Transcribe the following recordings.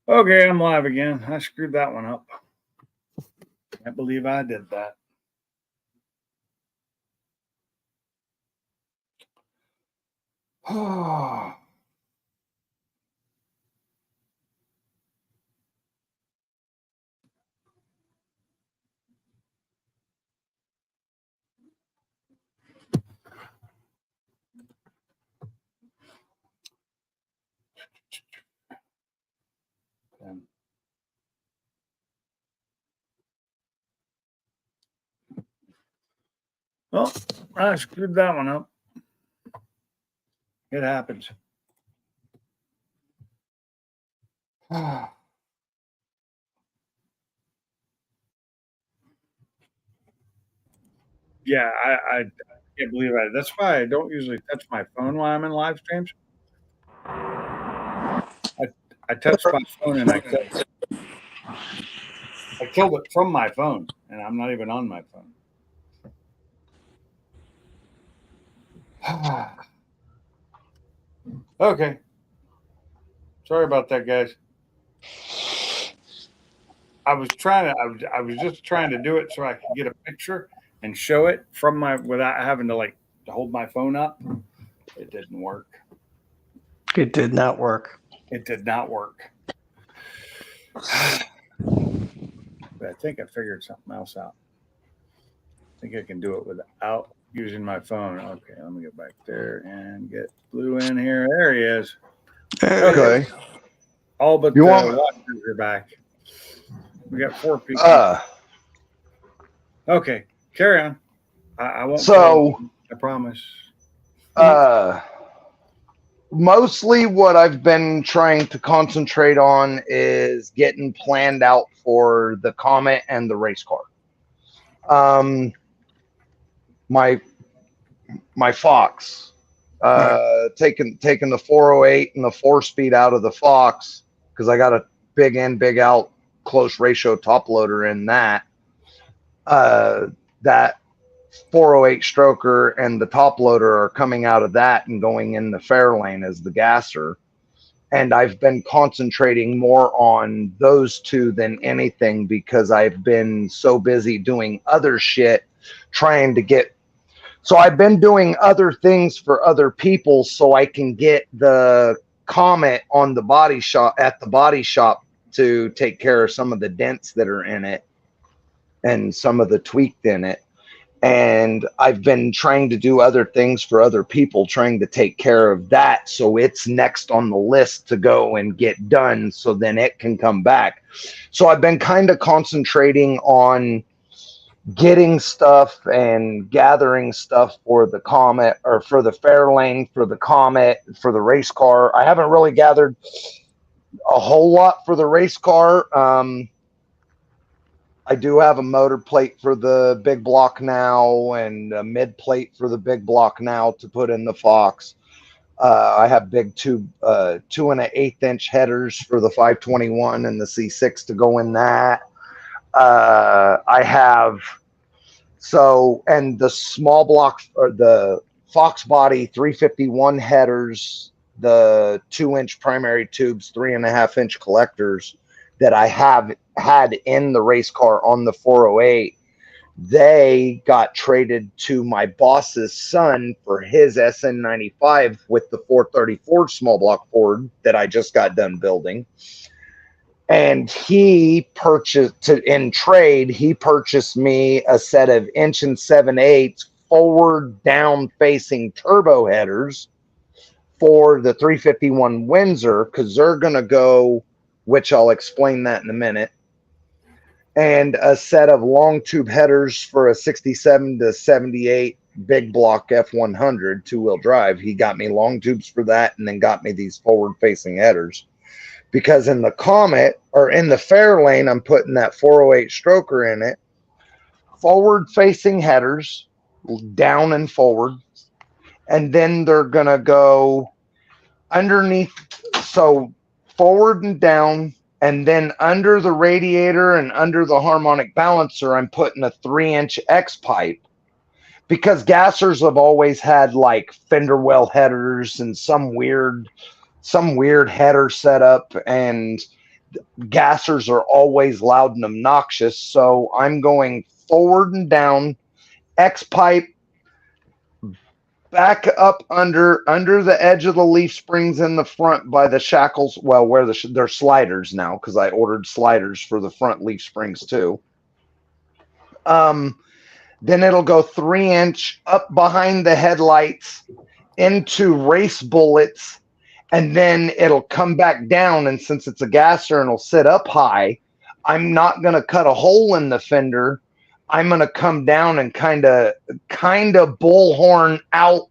Okay, I'm live again. I screwed that one up. I believe I did that. Oh, well, I screwed that one up. It happens. Yeah, I can't believe it. That's why I don't usually touch my phone while I'm in live streams. I touched my phone and I killed it from my phone, and I'm not even on my phone. Okay, sorry about that, guys. I was just trying to do it so I could get a picture and show it from my without having to like to hold my phone up. It didn't work. It did not work. It did not work. But I think I figured something else out. I think I can do it without using my phone. Okay, let me get back there and get Blue in here. There he is. Okay. All but You the want- watchers are back. We got 4 people. Okay, carry on. I won't. So, I promise. mostly what I've been trying to concentrate on is getting planned out for the Comet and the race car. My Fox, taking the 408 and the 4-speed out of the Fox because I got a big in, big out, close ratio top loader in that. That 408 stroker and the top loader are coming out of that and going in the Fairlane as the gasser. And I've been concentrating more on those two than anything because I've been so busy doing other shit trying to get. So I've been doing other things for other people so I can get the Comet on the body shop at the body shop to take care of some of the dents that are in it and some of the tweaked in it. And I've been trying to do other things for other people, trying to take care of that. So it's next on the list to go and get done. So then it can come back. So I've been kind of concentrating on getting stuff and gathering stuff for the Comet or for the Fairlane, for the Comet, for the race car. I haven't really gathered a whole lot for the race car. I do have a motor plate for the big block now and a mid plate for the big block now to put in the Fox. I have big 2 2.125 inch headers for the 521 and the C6 to go in that. I have and the small block or the Fox body 351 headers, the 2-inch primary tubes, 3.5 inch collectors that I have had in the race car on the 408, they got traded to my boss's son for his SN95 with the 434 small block Ford that I just got done building. And he purchased in trade, he purchased me a set of 1 7/8 forward down facing turbo headers for the 351 Windsor because they're going to go, which I'll explain that in a minute, and a set of long tube headers for a 67 to 78 big block F100 2-wheel drive. He got me long tubes for that and then got me these forward facing headers because in the Comet or in the Fairlane, I'm putting that 408 stroker in it, forward facing headers down and forward. And then they're going to go underneath. So forward and down. And then under the radiator and under the harmonic balancer, I'm putting a 3-inch X pipe because gassers have always had like fender well headers and some weird header setup. And gassers are always loud and obnoxious. So I'm going forward and down, X pipe, back up under the edge of the leaf springs in the front by the shackles. Well, where they're sliders now, because I ordered sliders for the front leaf springs too. Then it'll go 3-inch up behind the headlights into race bullets, and then it'll come back down. And since it's a gasser and it'll sit up high, I'm not going to cut a hole in the fender. I'm going to come down and kind of bullhorn out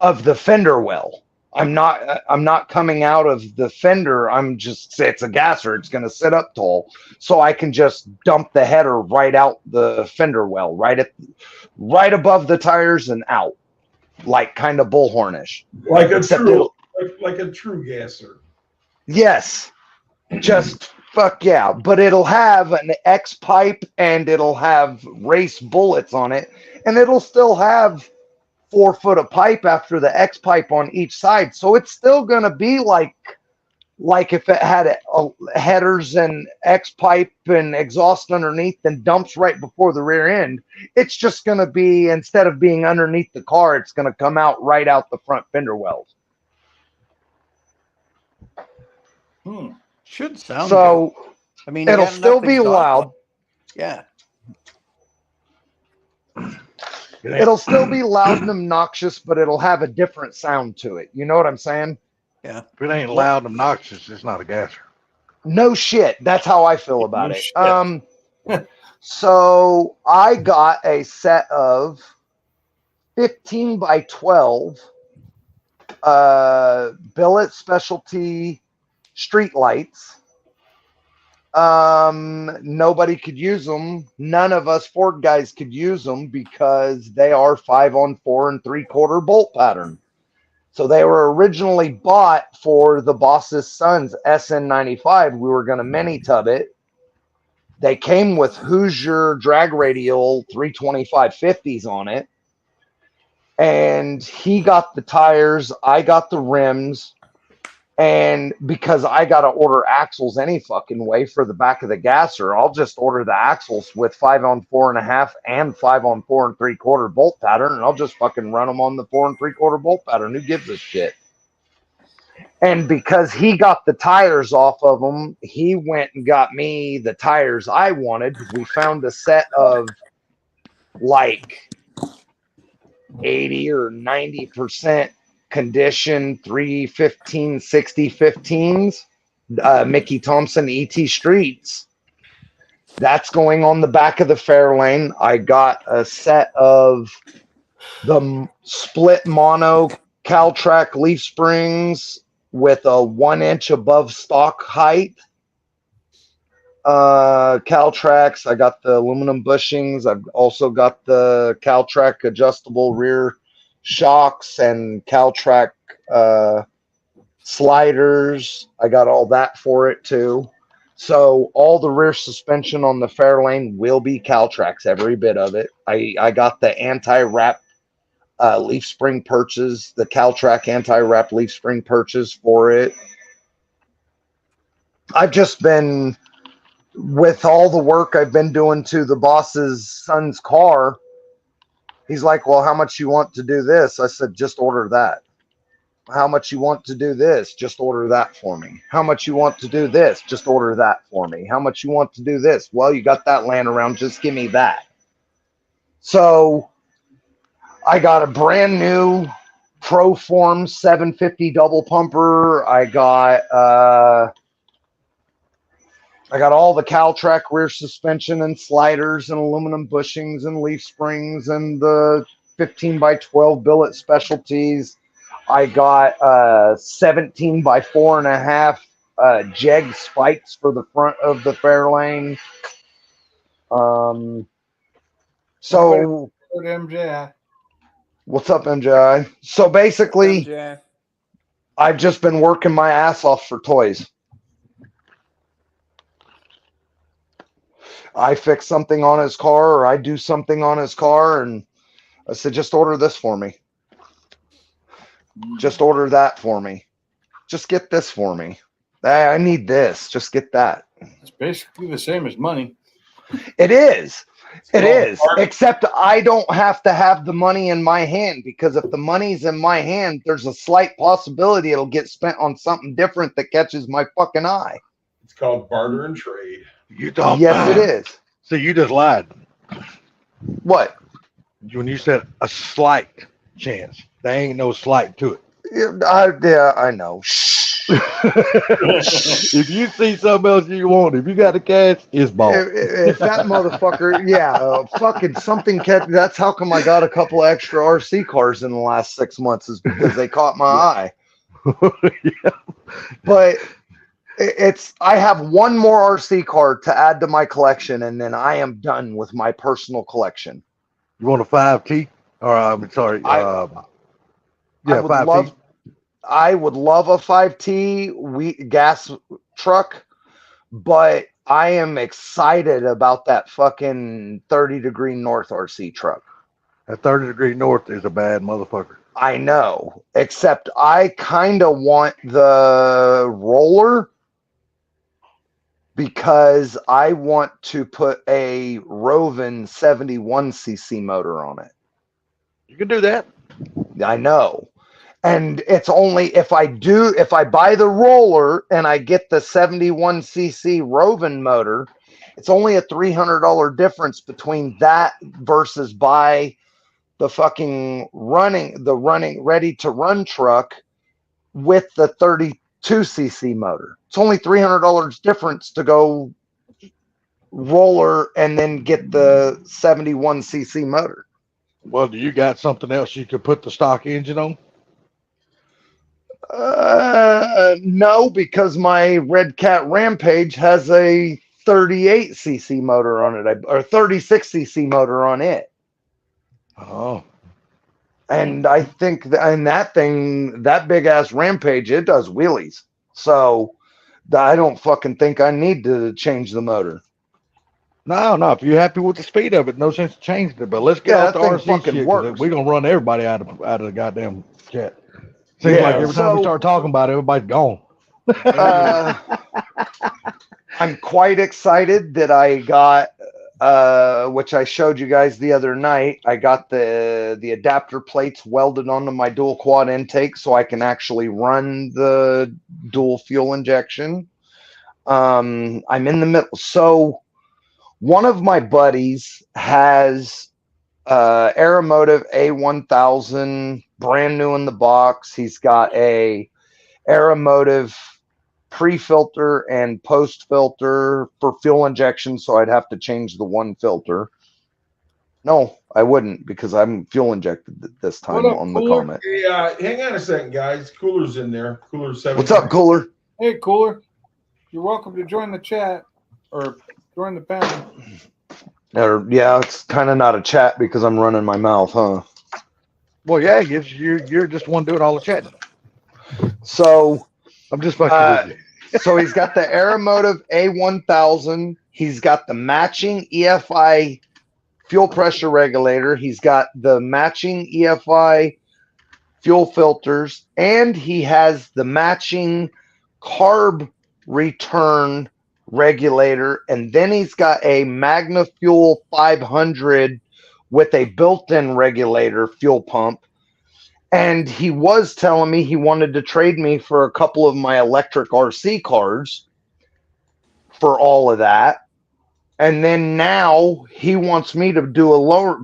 of the fender well. I'm not coming out of the fender. It's a gasser. It's going to sit up tall, so I can just dump the header right out the fender well, right above the tires and out, like kind of bullhornish. Like a true gasser. Yes, just fuck yeah. But it'll have an X pipe and it'll have race bullets on it, and it'll still have 4 foot of pipe after the X pipe on each side. So it's still going to be like if it had headers and X pipe and exhaust underneath and dumps right before the rear end. It's just going to be, instead of being underneath the car, it's going to come out right out the front fender wells. Should sound So good. I mean, you it'll got still enough be exhaust loud. on- Yeah. It'll still be loud and obnoxious, but it'll have a different sound to it. You know what I'm saying? Yeah. If it ain't loud and obnoxious, it's not a gasser. No shit. That's how I feel about No it. shit. So I got a set of 15 by 12 billet specialty street lights. Nobody could use them. None of us Ford guys could use them because they are 5-on-4 3/4 bolt pattern. So they were originally bought for the boss's son's SN95. We were going to mini tub it. They came with Hoosier drag radial 325/50s on it. And he got the tires, I got the rims. And because I got to order axles any fucking way for the back of the gasser, I'll just order the axles with 5-on-4.5 and 5-on-4 3/4 bolt pattern, and I'll just fucking run them on the 4 3/4 bolt pattern. Who gives a shit? And because he got the tires off of them, he went and got me the tires I wanted. We found a set of like 80 or 90% condition 315/60 15s, Mickey Thompson ET Streets. That's going on the back of the Fairlane. I got a set of the split mono Caltrac leaf springs with a 1-inch above stock height. Caltracs. I got the aluminum bushings. I've also got the Caltrac adjustable rear shocks and Caltrac sliders. I got all that for it too. So all the rear suspension on the Fairlane will be Caltracs, every bit of it. I got the anti-wrap leaf spring perches, the Caltrac anti-wrap leaf spring perches for it. I've just been, with all the work I've been doing to the boss's son's car, he's like, well, how much you want to do this? I said, just order that. How much you want to do this? Just order that for me. How much you want to do this? Just order that for me. How much you want to do this? Well, you got that laying around. Just give me that. So I got a brand new Proform 750 double pumper. I got all the Caltrac rear suspension and sliders and aluminum bushings and leaf springs and the 15 by 12 billet specialties. I got 17 by 4.5 Jeg spikes for the front of the Fairlane. So MJ. what's up, MJ? So basically, MJ. I've just been working my ass off for toys. I fix something on his car or I do something on his car, and I said, just order this for me. Just order that for me. Just get this for me. I need this. Just get that. It's basically the same as money. It is. It called is. art. Except I don't have to have the money in my hand, because if the money's in my hand, there's a slight possibility it'll get spent on something different that catches my fucking eye. It's called barter and trade. You don't. Yes, it is. So you just lied What? when you said a slight chance. There ain't no slight to it. Yeah, I know. Shh. If you see something else you want, if you got the cash, it's bought. If that motherfucker, fucking something kept. That's how come I got a couple extra RC cars in the last 6 months, is because they caught my eye. Yeah. But I have one more RC car to add to my collection, and then I am done with my personal collection. You want a 5T? Or I'm sorry. I Yeah, would 5T. love. I would love a 5T gas truck, but I am excited about that fucking 30 degree north RC truck. That 30 degree north is a bad motherfucker. I know, except I kind of want the roller because I want to put a Roven 71cc motor on it. You can do that. I know. And it's only if I buy the roller and I get the 71cc Roven motor, it's only a $300 difference between that versus buy the fucking ready to run truck with the 32cc motor. It's only $300 difference to go roller and then get the 71cc motor. Well, do you got something else you could put the stock engine on? No, because my Red Cat Rampage has a 38cc motor on it, or 36cc motor on it. Oh, And I think that big ass Rampage, it does wheelies. So I don't fucking think I need to change the motor. no. If you're happy with the speed of it, no sense changing it. But let's get Yeah, off the that thing RC fucking shit. works. We're gonna run everybody out of the goddamn chat. Seems Yeah, like every time we so- start talking about it, everybody's gone. I'm quite excited that I got, which I showed you guys the other night. I got the adapter plates welded onto my dual quad intake, so I can actually run the dual fuel injection. I'm in the middle. So one of my buddies has Aeromotive A1000, brand new in the box. He's got a Aeromotive pre-filter and post-filter for fuel injection, so I'd have to change the one filter. No, I wouldn't, because I'm fuel injected this time What up, on the Cooler? Comet. Hey, hang on a second, guys. Cooler's in there. Cooler 7. What's up, Cooler? Hey, Cooler. You're welcome to join the chat or join the panel. Yeah, it's kind of not a chat because I'm running my mouth, huh? Well, yeah, you're just one doing all the chatting. So I'm just fucking with you. So he's got the Aeromotive A1000. He's got the matching EFI fuel pressure regulator. He's got the matching EFI fuel filters, and he has the matching carb return regulator. And then he's got a Magna Fuel 500 with a built-in regulator fuel pump. And he was telling me he wanted to trade me for a couple of my electric RC cars for all of that. And then now he wants me to do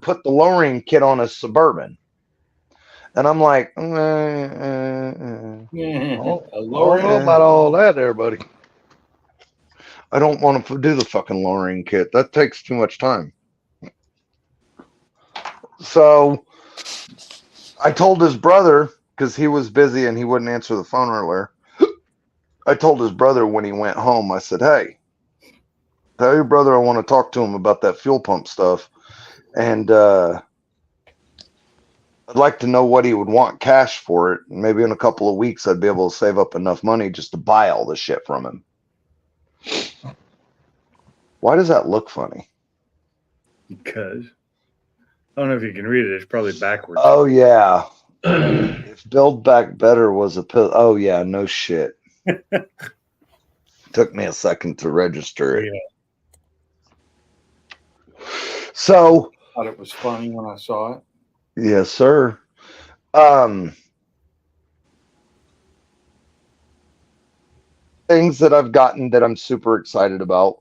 put the lowering kit on a Suburban. And I'm like, A I lower don't know about all that there, buddy. I don't want to do the fucking lowering kit. That takes too much time. So I told his brother, because he was busy and he wouldn't answer the phone earlier. I told his brother when he went home, I said, hey, tell your brother I want to talk to him about that fuel pump stuff. And I'd like to know what he would want cash for it. And maybe in a couple of weeks, I'd be able to save up enough money just to buy all the shit from him. Why does that look funny? Because I don't know if you can read it. It's probably backwards. Oh, yeah. If Build Back Better was a pill. Oh, yeah. No shit. Took me a second to register it. Yeah, So, thought it was funny when I saw it. yes, sir. Things that I've gotten that I'm super excited about.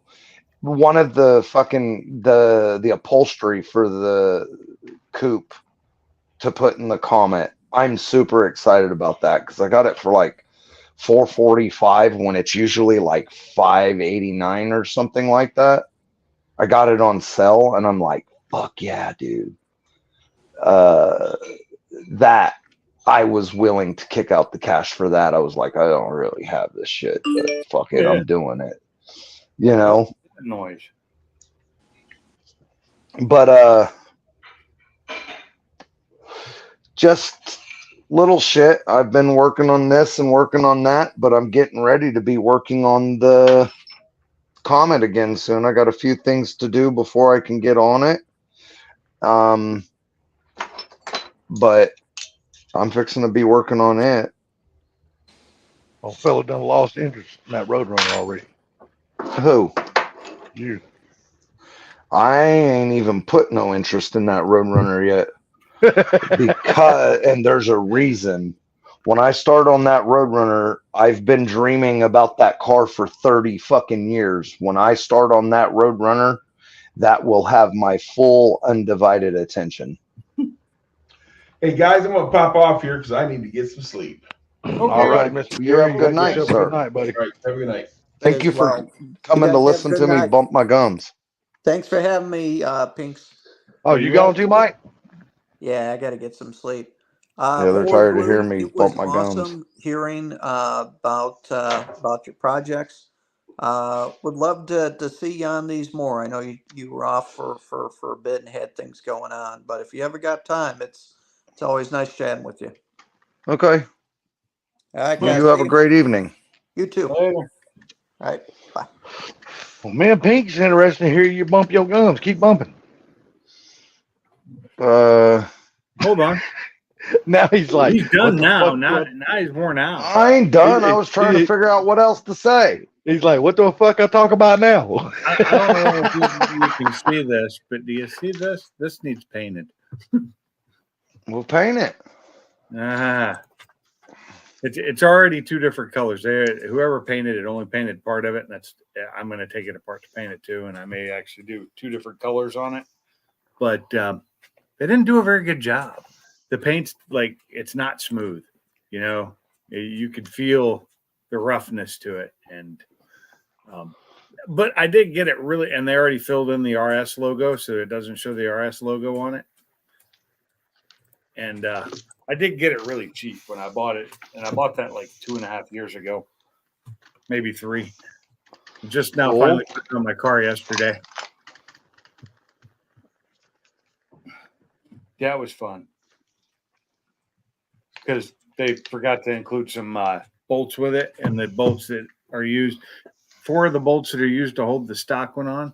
One of the fucking the upholstery for the coupe to put in the Comet. I'm super excited about that because I got it for like $445 when it's usually like $589 or something like that. I got it on sale and I'm like, fuck yeah, dude. That I was willing to kick out the cash for that. I was like, I don't really have this shit, but fuck it, Yeah. I'm doing it. You know? Noise. But just little shit. I've been working on this and working on that, but I'm getting ready to be working on the Comet again soon. I got a few things to do before I can get on it. But I'm fixing to be working on it. Oh, fellow done lost interest in that Roadrunner already. Who? You. I ain't even put no interest in that Roadrunner yet. Because, and there's a reason. When I start on that Roadrunner, I've been dreaming about that car for 30 fucking years. When I start on that Roadrunner, that will have my full undivided attention. Hey guys, I'm gonna pop off here because I need to get some sleep. All right, Mr. You have a Gary, good night, yourself a sir. Good night, buddy. All right, have a good night. Thank you for Well, coming you to guys have a listen good to me night. bump my gums. Thanks for having me, Pinks. Oh, you gone too, Mike? Yeah, I got to get some sleep. Yeah, they're Fort tired of hearing Blue, me it was bump my gums. awesome hearing about your projects. Would love to see you on these more. I know you were off for a bit and had things going on, but if you ever got time, it's always nice chatting with you. Okay. All right, Well, guys. you have a great evening. You too. All Later. right, bye. Well, me and Pink's interested to hear you bump your gums. Keep bumping. Hold on. Now he's like, He's done what the now. fuck Now, do now he's worn out. I ain't done. I was trying to figure out what else to say. He's like, what the fuck I talk about now? I don't know if you can see this, but do you see this? This needs painted. We'll paint it. Ah, it's already two different colors. Whoever painted it only painted part of it, and I'm going to take it apart to paint it too, and I may actually do two different colors on it. But they didn't do a very good job. The paint's like it's not smooth. You know, you could feel the roughness to it, and but I did get it really, and they already filled in the RS logo, so it doesn't show the RS logo on it. And I did get it really cheap when I bought it, and I bought that like 2.5 years ago, maybe 3. Just now finally put it on my car yesterday. Yeah, it was fun because they forgot to include some bolts with it, and the bolts that are used, 4 of the bolts that are used to hold the stock one on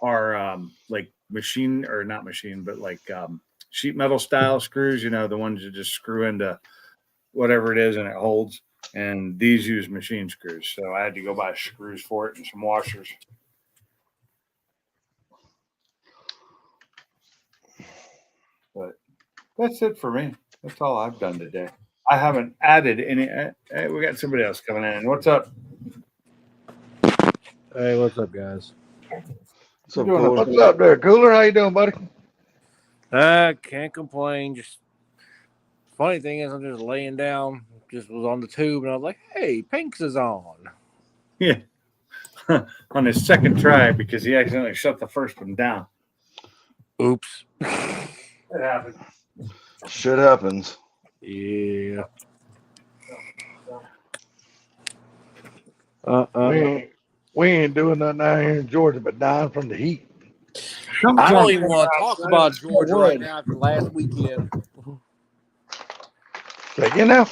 are like machine or not machine, but like sheet metal style screws, you know, the ones you just screw into whatever it is and it holds. And these use machine screws. So I had to go buy screws for it and some washers. But that's it for me. That's all I've done today. I haven't added any. We got somebody else coming in. What's up? Hey, what's up, guys? So What's up there, Cooler? How you doing, buddy? Can't complain. Just funny thing is, I'm just laying down, just was on the tube, and I was like, "Hey, Pinks is on." Yeah, on his second try because he accidentally shut the first one down. Oops. It happened. Shit happens. Yeah. We ain't doing nothing out here in Georgia but dying from the heat. I don't even want to talk about Georgia right now after last weekend. Say again now?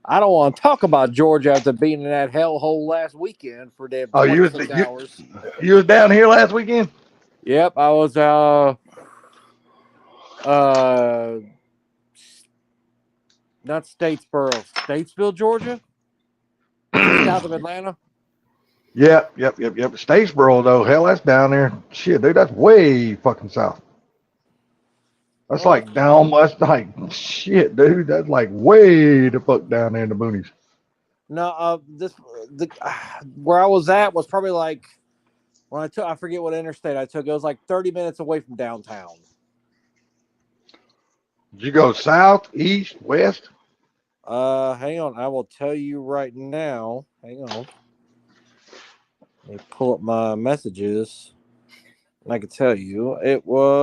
I don't want to talk about Georgia after being in that hellhole last weekend for that 26 hours. You was down here last weekend? Yep, I was not Statesboro, Statesville, Georgia, south of Atlanta. Yep. Statesboro though, hell, that's down there. Shit, dude, that's way fucking south. That's like down. That's like shit, dude. That's like way the fuck down there in the boonies. No, where I was at was probably like when I forget what interstate I took. It was like 30 minutes away from downtown. Did you go south, east, west? Hang on, I will tell you right now. Hang on. Let me pull up my messages. And I can tell you it was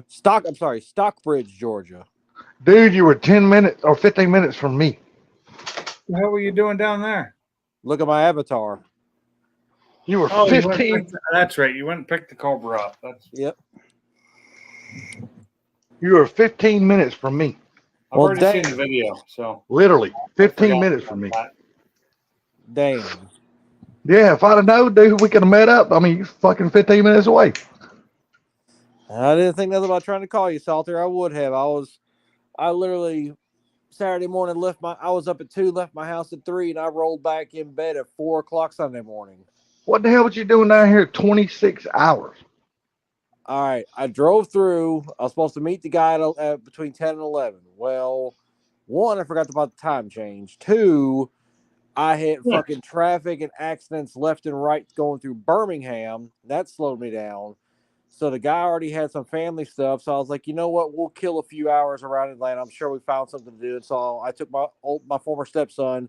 Stockbridge, Georgia. Dude, you were 10 minutes or 15 minutes from me. What the hell were you doing down there? Look at my avatar. You were Oh, 15. that's right. You went and picked the Cobra up. Yep. You were 15 minutes from me. I've Well, already dang. seen the video, so Literally, I 15 forgot minutes about from me. that. Damn. Yeah, if I'd have known, dude, we could have met up. I mean, you're fucking 15 minutes away. I didn't think nothing about trying to call you, Salter. I would have. I literally Saturday morning I was up at 2, left my house at 3, and I rolled back in bed at 4 o'clock Sunday morning. What the hell was you doing down here 26 hours? All right, I drove through. I was supposed to meet the guy at between 10 and 11. Well, 1, I forgot about the time change. 2, I hit fucking traffic and accidents left and right going through Birmingham. That slowed me down. So the guy already had some family stuff. So I was like, you know what? We'll kill a few hours around Atlanta. I'm sure we found something to do. And so I took my former stepson.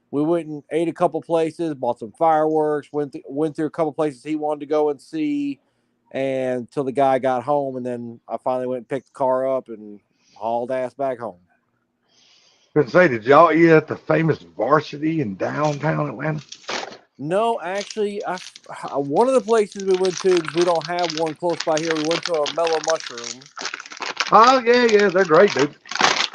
We went and ate a couple places, bought some fireworks, went through a couple places he wanted to go and see, and until the guy got home. And then I finally went and picked the car up and hauled ass back home. Couldn't say, did y'all eat at the famous Varsity in downtown Atlanta? No, actually, one of the places we went to, because we don't have one close by here, we went to a Mellow Mushroom. Oh, yeah, they're great, dude.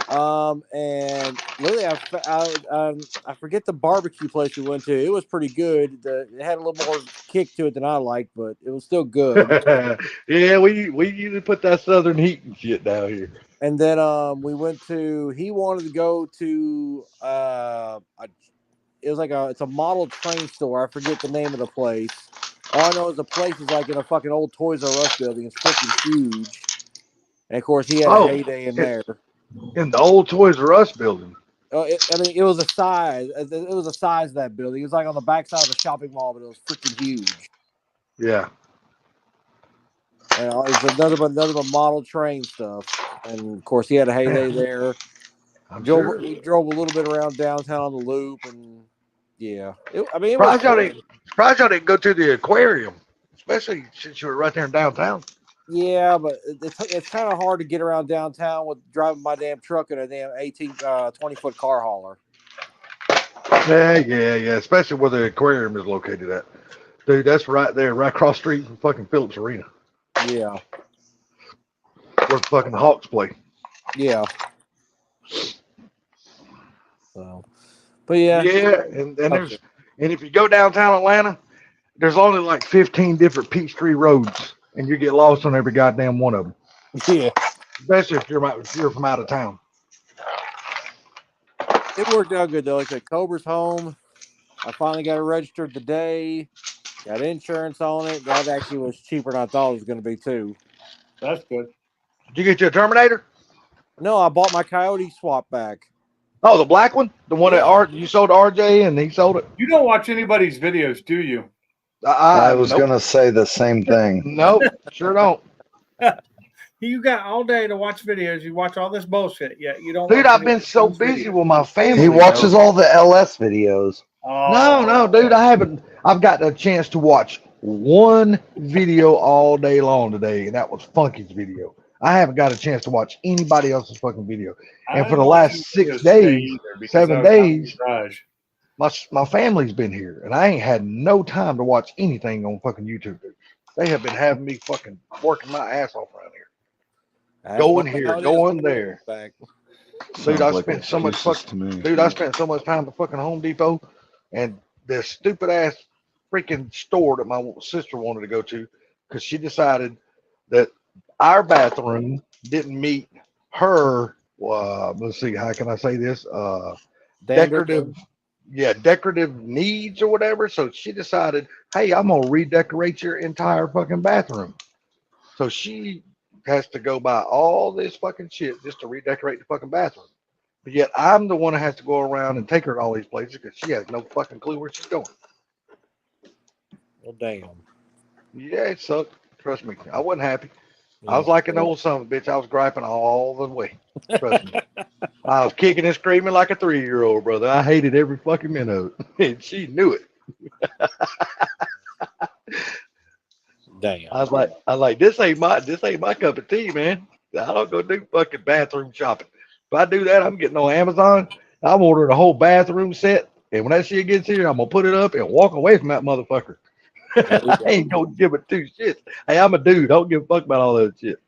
And literally, I forget the barbecue place we went to. It was pretty good. It had a little more kick to it than I liked, but it was still good. Yeah, we usually put that southern heat and shit down here. And then we went to. He wanted to go to. It was like it's a model train store. I forget the name of the place. All I know is the place is like in a fucking old Toys R Us building. It's freaking huge. And of course, he had a heyday in there. In the old Toys R Us building. It was a size. It was a size of that building. It was like on the backside of a shopping mall, but it was freaking huge. Yeah. And it's another model train stuff. And of course, he had a heyday there. Sure. We drove a little bit around downtown on the loop, and yeah, it was Surprised y'all fun. didn't go to the aquarium, especially since you were right there in downtown. Yeah, but it's kind of hard to get around downtown with driving my damn truck in a damn 20-foot car hauler. Yeah. Especially where the aquarium is located at. Dude, that's right there, right across the street from fucking Phillips Arena. Yeah. Where the fucking Hawks play. Yeah. So, but yeah. Yeah, and if you go downtown Atlanta, there's only like 15 different Peachtree roads, and you get lost on every goddamn one of them. Yeah. Especially if you're from out of town. It worked out good though. Like I said, Cobra's home. I finally got it registered today. Got insurance on it. That actually was cheaper than I thought it was going to be too. That's good. Did you get your Terminator? No, I bought my Coyote swap back. Oh, the black one, the one that you sold to RJ and he sold it. You don't watch anybody's videos, do you? I was nope. gonna say the same thing. Nope, sure don't. You got all day to watch videos. You watch all this bullshit. Yeah, you don't. Dude, watch I've been so videos. busy with my family. He watches all the LS videos. Oh. No, dude, I haven't. I've got a chance to watch one video all day long today, and that was Funky's video. I haven't got a chance to watch anybody else's fucking video. And for the last 6 days, 7 days, my family's been here, and I ain't had no time to watch anything on fucking YouTube. Dude. They have been having me fucking working my ass off around here. Going here, going there. Back. Dude, I spent so much I spent so much time at fucking Home Depot, and this stupid ass freaking store that my sister wanted to go to, because she decided that our bathroom didn't meet her. Let's see, how can I say this? decorative, decorative needs or whatever. So she decided, hey, I'm gonna redecorate your entire fucking bathroom. So she has to go buy all this fucking shit just to redecorate the fucking bathroom. But yet I'm the one that has to go around and take her to all these places because she has no fucking clue where she's going. Well, damn. Yeah, it sucked. Trust me, I wasn't happy. I was like an old son of a bitch. I was griping all the way. Trust me. I was kicking and screaming like a 3-year-old, brother. I hated every fucking minute of it. And she knew it. Damn. I was like, this ain't my cup of tea, man. I don't go do fucking bathroom shopping. If I do that, I'm getting on Amazon. I'm ordering a whole bathroom set. And when that shit gets here, I'm gonna put it up and walk away from that motherfucker. I ain't gonna give it two shits. Hey, I'm a dude. Don't give a fuck about all that shit.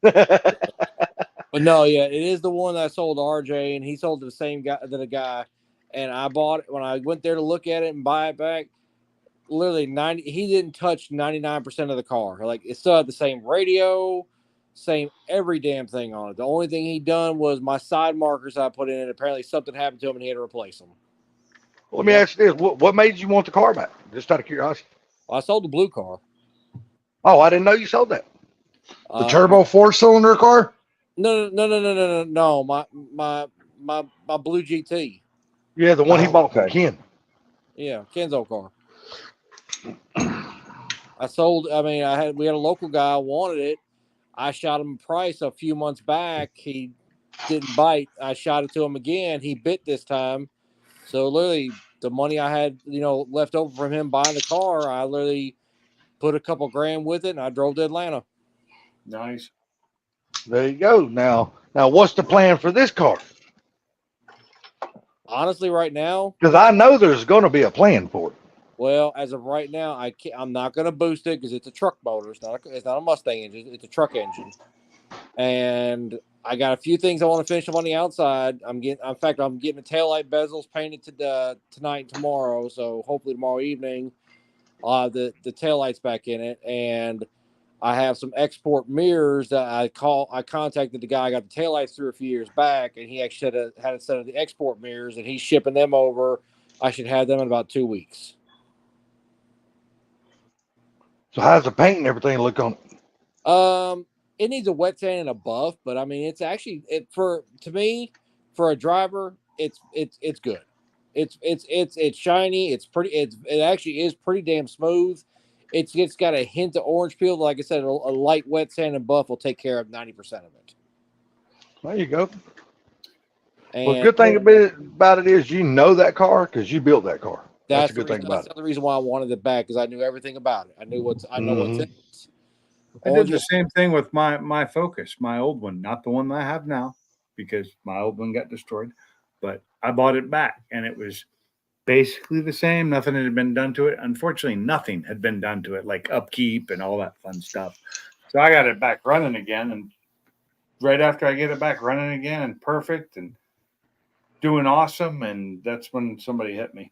But no, yeah, it is the one that I sold to RJ, and he sold to the same guy to the guy. And I bought it when I went there to look at it and buy it back. Literally 90. He didn't touch 99% of the car. Like it still had the same radio, same every damn thing on it. The only thing he done was my side markers I put in it. Apparently something happened to him and he had to replace them. Let me ask you this: what made you want the car back? Just out of curiosity. Well, I sold the blue car. Oh, I didn't know you sold that. The turbo 4-cylinder car? No. My blue GT. Yeah, the one he bought from Ken. Yeah, Ken's old car. I sold. I mean, we had a local guy wanted it. I shot him a price a few months back. He didn't bite. I shot it to him again. He bit this time. So literally, the money I had, left over from him buying the car, I literally put a couple grand with it, and I drove to Atlanta. Nice. There you go. Now, what's the plan for this car? Honestly, right now, Because I know there's going to be a plan for it. well, as of right now, I'm not going to boost it because it's a truck motor. It's not a Mustang engine. It's a truck engine, and I got a few things I want to finish up on the outside. I'm getting the taillight bezels painted tonight and tomorrow. So hopefully tomorrow evening, I'll have the taillights back in it, and I have some export mirrors that I contacted the guy I got the taillights through a few years back, and he actually had a set of the export mirrors, and he's shipping them over. I should have them in about 2 weeks. So how's the paint and everything look on it? It needs a wet sand and a buff, but I mean, it's actually for a driver, it's good. It's shiny. It's pretty. It actually is pretty damn smooth. It's got a hint of orange peel. Like I said, a light wet sand and buff will take care of 90% of it. There you go. And Well, the good thing about it is you know that car because you built that car. That's a good thing about That's the reason why I wanted it back because I knew everything about it. I know what's in it. I did the same thing with my Focus, my old one, not the one that I have now, because my old one got destroyed. But I bought it back, and it was basically the same. Nothing had been done to it. Unfortunately, nothing had been done to it, like upkeep and all that fun stuff. So I got it back running again, and right after I get it back running again and perfect and doing awesome, and that's when somebody hit me.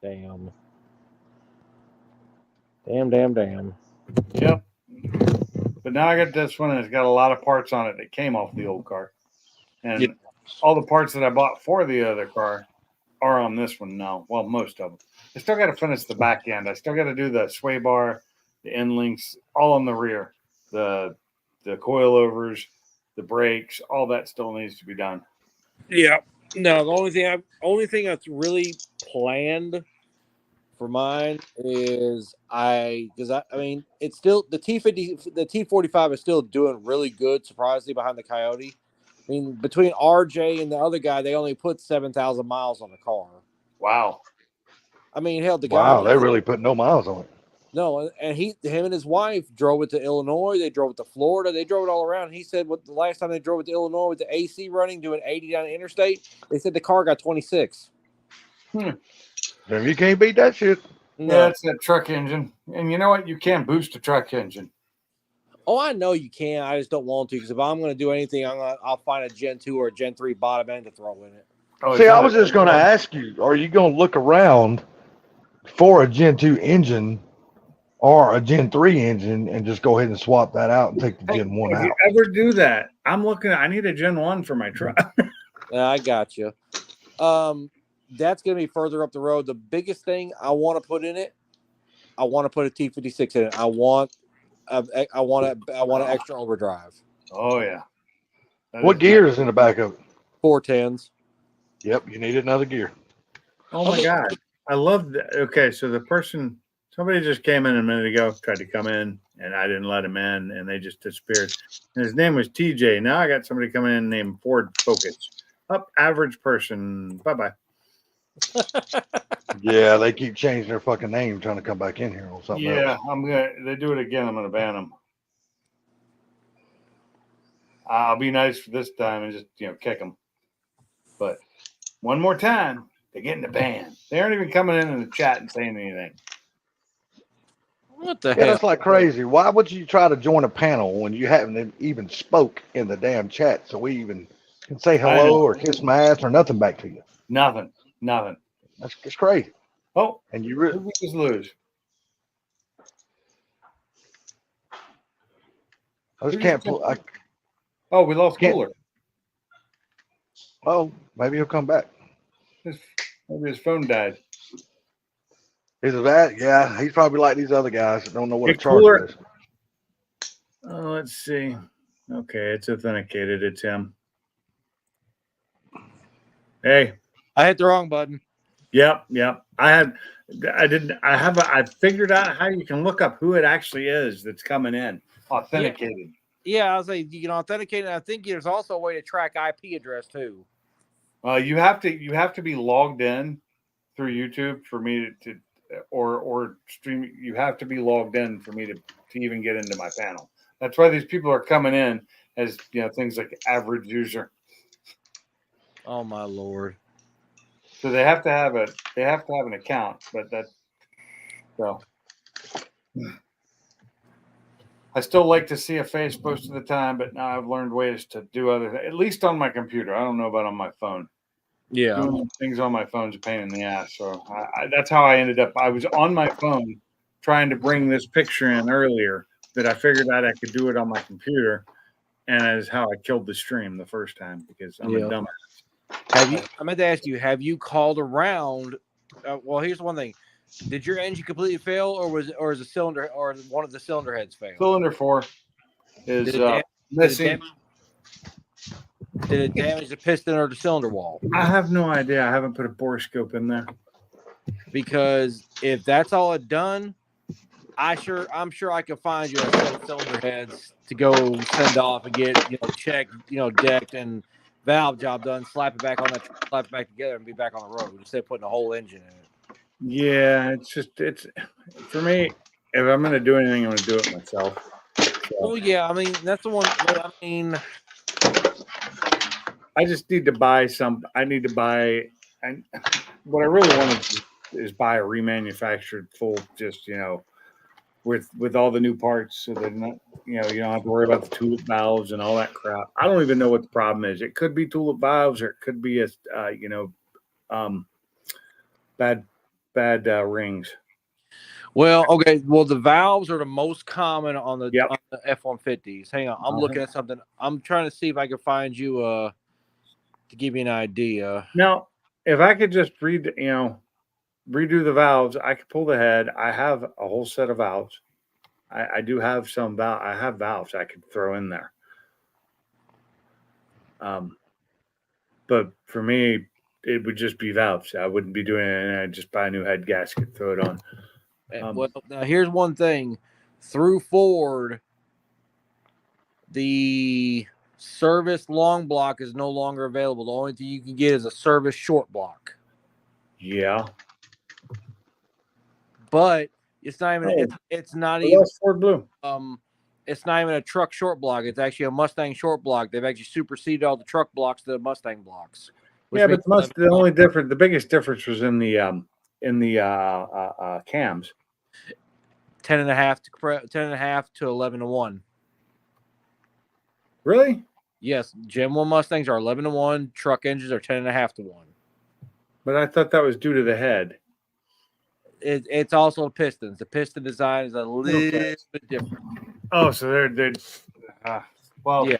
Damn. Damn. Yep. But now I got this one, and it's got a lot of parts on it that came off the old car. And all the parts that I bought for the other car are on this one now. Well, most of them. I still got to finish the back end. I still got to do the sway bar, the end links, all on the rear. The coilovers, the brakes, all that still needs to be done. Yeah. No, the only thing that's really planned for mine is I mean it's still the T45 is still doing really good, surprisingly, behind the Coyote. I mean, between RJ and the other guy, they only put 7,000 miles on the car. Wow. I mean, hell, the guy. Wow, they really put no miles on it. No, and him and his wife drove it to Illinois. They drove it to Florida. They drove it all around. He said the last time they drove it to Illinois with the AC running, doing 80 down the interstate, they said the car got 26. Then you can't beat that shit. No. Yeah, it's that truck engine. And you know what? You can't boost a truck engine. Oh, I know you can. I just don't want to because if I'm going to do anything, I'll find a Gen 2 or a Gen 3 bottom end to throw in it. Oh, See, I was just going to ask you, are you going to look around for a Gen 2 engine or a Gen 3 engine and just go ahead and swap that out and take the Gen 1 if out? you ever do that, I need a Gen 1 for my truck. I got you. That's going to be further up the road. The biggest thing I want to put in it, I want to put a T56 in it. I want an extra overdrive. Oh yeah. That What is gear is in the back of it? 410s. Yep, you need another gear. Oh my God. I love that. Okay. So somebody just came in a minute ago, tried to come in, and I didn't let him in, and they just disappeared. And his name was TJ. Now I got somebody coming in named Ford Focus. Up, average person. Bye bye. Yeah, they keep changing their fucking name, trying to come back in here or something Yeah, else. they do it again. I'm gonna ban them. I'll be nice for this time and just kick them. But one more time, they're getting the ban. They aren't even coming in the chat and saying anything. What the Yeah, hell? that's like crazy. Why would you try to join a panel when you haven't even spoke in the damn chat so we even can say I know. hello or kiss my ass or nothing back to you? Nothing. That's just crazy. Oh, And you who really, we just lose? I just can't pull. Oh, we lost Can't- Cooler. Oh, maybe he'll come back. Maybe his phone died. Is it that? Yeah, he's probably like these other guys that don't know what Hey, a charger Cooler. is. Let's see. Okay, it's authenticated. It's him. Hey. I hit the wrong button. Yep. I figured out how you can look up who it actually is that's coming in. Authenticated. Yeah, I was like, you can authenticate it. I think there's also a way to track IP address too. You have to be logged in through YouTube for me to or stream. You have to be logged in for me to even get into my panel. That's why these people are coming in as things like average user. Oh my Lord. So they have to have an account, but so I still like to see a face most of the time, but now I've learned ways to do other things, at least on my computer. I don't know about on my phone. Yeah. Doing things on my phone's a pain in the ass. So that's how I ended up. I was on my phone trying to bring this picture in earlier that I figured out I could do it on my computer. And that is how I killed the stream the first time because I'm a dumbass. I meant to ask you, have you called around? Well, here's one thing. Did your engine completely fail or is a cylinder or one of the cylinder heads fail? Cylinder 4 is missing. Did it damage the piston or the cylinder wall? I have no idea. I haven't put a borescope in there. Because if that's all it done, I'm sure I could find you a set of cylinder heads to go send off and get checked, decked and valve job done. Slap it back on that, slap it back together, and be back on the road instead of putting a whole engine in it. Yeah, it's for me. If I'm going to do anything, I'm going to do it myself. So. Well, yeah, I mean that's the one. I mean, I just need to buy some. I need to buy, and what I really want to do is buy a remanufactured full, just with all the new parts, so that not, you don't have to worry about the tulip valves and all that crap. I don't even know what the problem is. It could be tulip valves, or it could be bad rings. well, okay. Well, the valves are the most common on the, Yep. on the F-150s. Hang on, I'm looking at something. I'm trying to see if I can find you to give you an idea. Now, if I could just redo the valves, I could pull the head. I have a whole set of valves. I do have some valve. I have valves I could throw in there. But for me, it would just be valves. I wouldn't be doing it. I'd just buy a new head gasket, throw it on. Well, now here's one thing. Through Ford, the service long block is no longer available. The only thing you can get is a service short block. Yeah. But it's not even. Oh. It's not I even. love Ford Blue. It's not even a truck short block. It's actually a Mustang short block. They've actually superseded all the truck blocks to the Mustang blocks. Yeah, but the biggest difference was in the cams. 10.5 to 11-1. Really? Yes, Gen 1 Mustangs are 11-1. Truck engines are 10.5 to 1. But I thought that was due to the head. It's also the pistons. The piston design is a little bit different. Oh, so they're well, Yeah.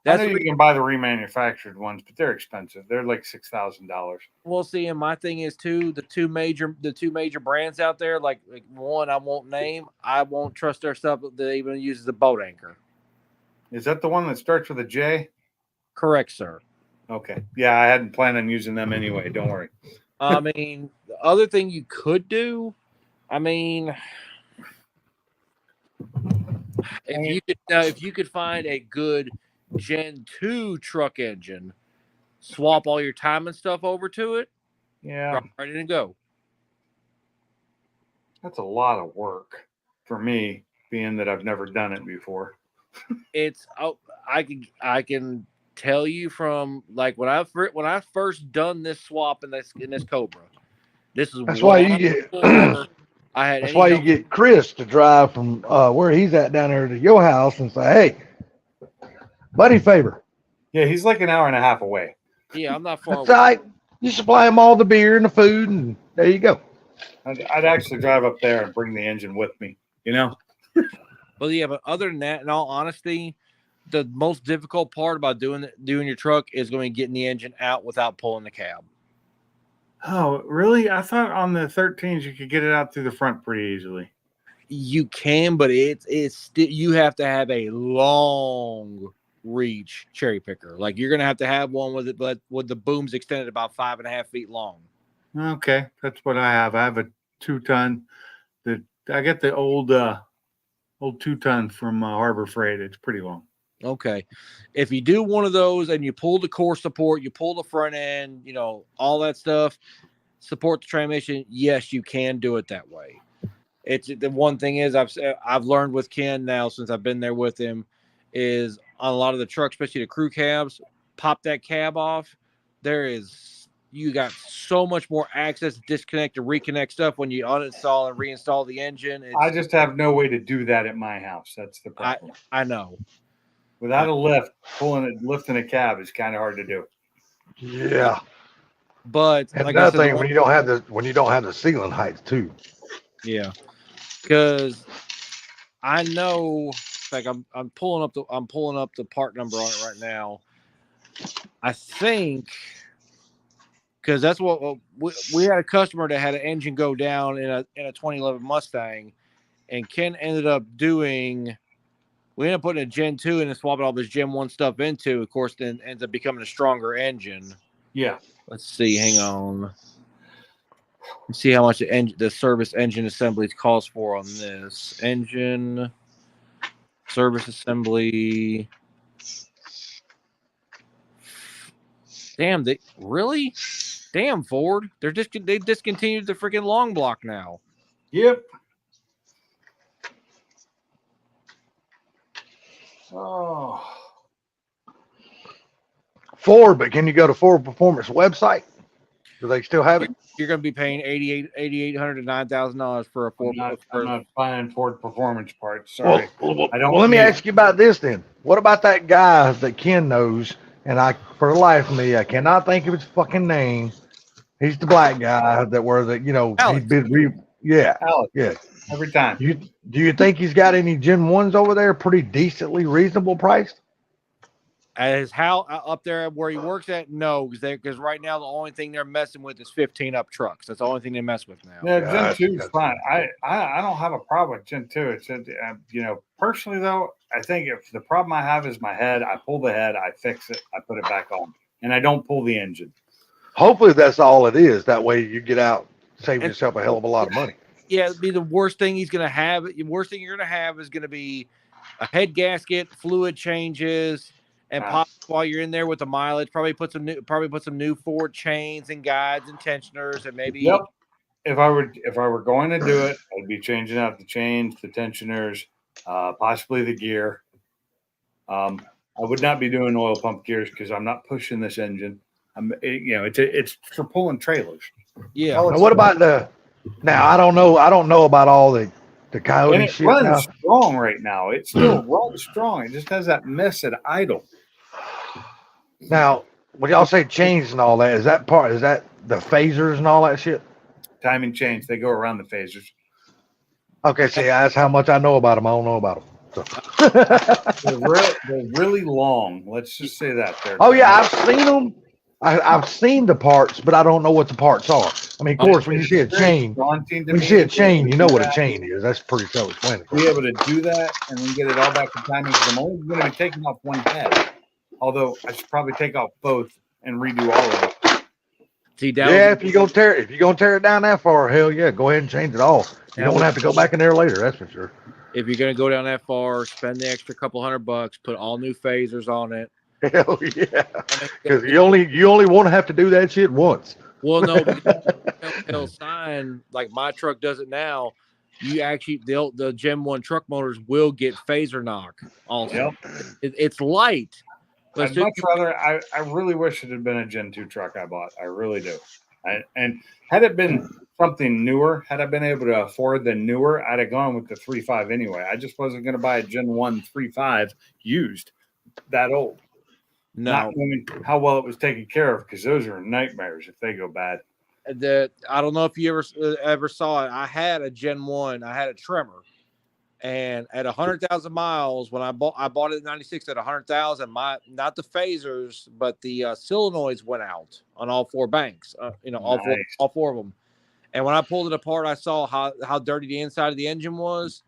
I That's know the you can buy the remanufactured ones, but they're expensive. They're like $6,000. We'll see. And my thing is too, the two major brands out there, like one I won't name. I won't trust their stuff that even uses the boat anchor. Is that the one that starts with a J? Correct, sir. Okay. Yeah, I hadn't planned on using them anyway. Don't worry. I mean, the other thing you could do, I mean, if you could find a good Gen 2 truck engine, swap all your time and stuff over to it, Yeah, ready to go. that's a lot of work for me, being that I've never done it before. It's I can tell you from like when I first done this swap in this Cobra, this is That's why you long get. before I had That's any why you help. get Chris to drive from where he's at down there to your house and say, "Hey, buddy, favor. Yeah, he's like an hour and a half away. Yeah, I'm not far That's away. all right. You supply him all the beer and the food, and there you go." I'd actually drive up there and bring the engine with me. You know? But yeah, but other than that, in all honesty, the most difficult part about doing your truck is going to getting the engine out without pulling the cab. Oh, really? I thought on the 13s you could get it out through the front pretty easily. You can, but it's still you have to have a long reach cherry picker. Like you're gonna have to have one with it, but with the booms extended about 5.5 feet long. Okay, that's what I have. I have a 2-ton. I get the old 2-ton from Harbor Freight. It's pretty long. Okay. If you do one of those and you pull the core support, you pull the front end, all that stuff, support the transmission, yes, you can do it that way. It's the one thing is I've learned with Ken now since I've been there with him is on a lot of the trucks, especially the crew cabs, pop that cab off. You got so much more access to disconnect and reconnect stuff when you uninstall and reinstall the engine. I just have no way to do that at my house. That's the problem. I know. Without a lift, lifting a cab is kind of hard to do. Yeah. But And like I another said, thing, when you don't have the ceiling heights too. yeah, because I know, like I'm pulling up the part number on it right now. I think because that's what we had a customer that had an engine go down in a 2011 Mustang, and Ken ended up doing. We ended up putting a Gen 2 in and swapping all this Gen 1 stuff into. Of course, then ends up becoming a stronger engine. Yeah. Let's see. Hang on. Let's see how much the service engine assemblies calls for on this. Engine service assembly. Damn, really? Damn, Ford. They discontinued the freaking long block now. Yep. Oh. Ford, but can you go to Ford Performance website? Do they still have it? You're going to be paying $8,800 to $9,000 for a Ford. I'm not buying Ford Performance parts. Sorry. Well, I don't let me need ask you about this then. What about that guy that Ken knows? And for the life of me, I cannot think of his fucking name. He's the black guy that Alex. Alex, yeah. every time. Do you think he's got any Gen 1s over there pretty decently reasonable priced? As how up there where he works at, no, because right now the only thing they're messing with is 15 up trucks. That's the only thing they mess with now. Yeah, Gen 2 is fine. I don't have a problem with Gen 2. It's personally though, I think if the problem I have is my head, I pull the head, I fix it, I put it back on, and I don't pull the engine. Hopefully that's all it is. That way you get out, save yourself a hell of a lot of money. Yeah, it'd be the worst thing he's going to have. The worst thing you're going to have is going to be a head gasket, fluid changes, and pop while you're in there with the mileage. Probably put some new Ford chains and guides and tensioners, and maybe. Yep. If I were going to do it, I'd be changing out the chains, the tensioners, possibly the gear. I would not be doing oil pump gears because I'm not pushing this engine. It's for pulling trailers. Yeah. Now, what about now I don't know about all the Coyote And it shit now. runs strong right now. It still runs strong. It just has that mess at idle. Now, when y'all say chains and all that, is that the phasers and all that shit? Timing chains, they go around the phasers. Okay, see, that's how much I know about them. I don't know about them. So. They're really long. Let's just say that. Oh yeah, I've seen them. I've seen the parts, but I don't know what the parts are. I mean, of course, when you see a chain, daunting to when you me see a to be chain, able you to know do what a that, chain is. That's pretty self-explanatory. be able to do that and then get it all back in timing. Because I'm only going to be taking off one head. Although I should probably take off both and redo all of it. See, Yeah, if you're gonna tear it down that far, hell yeah, go ahead and change it all. You don't have to go back in there later, that's for sure. if you're gonna go down that far, spend the extra couple $100, put all new phasers on it. Hell yeah, because you only want to have to do that shit once. Well, no, Telltale sign like my truck does it now. You actually the Gen 1 truck motors will get phaser knock. Also, it's light. But I'd much rather. I really wish it had been a Gen 2 truck I bought. I really do. And had it been something newer, had I been able to afford the newer, I'd have gone with the 3.5 anyway. I just wasn't going to buy a Gen 1 3.5 used that old. Not knowing how well it was taken care of, because those are nightmares if they go bad. I don't know if you ever saw it. I had a Gen 1. I had a Tremor, and at 100,000 miles, when I bought it in '96 at 100,000. Not the phasers, but the solenoids went out on all four banks. All four of them. And when I pulled it apart, I saw how dirty the inside of the engine was.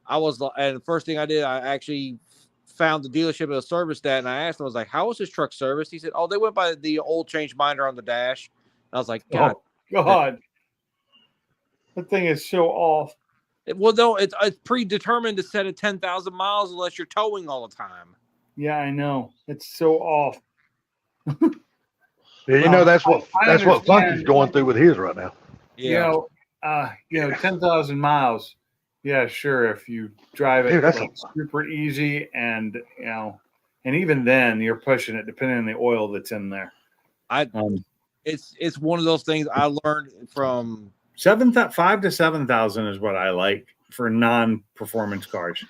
And the first thing I did, I actually found the dealership that serviced that, and I asked him, I was like, "How was this truck serviced?" He said, "Oh, they went by the oil change minder on the dash." And I was like, "God, that thing is so off." Well, no, it's predetermined to set at 10,000 miles unless you're towing all the time. Yeah, I know. It's so off. Yeah, that's what Funky's going through with his right now. Yeah. 10,000 miles. Yeah, sure. If you drive it super easy, and and even then you're pushing it depending on the oil that's in there. It's one of those things I learned from 5 to 7,000 is what I like for non-performance cars.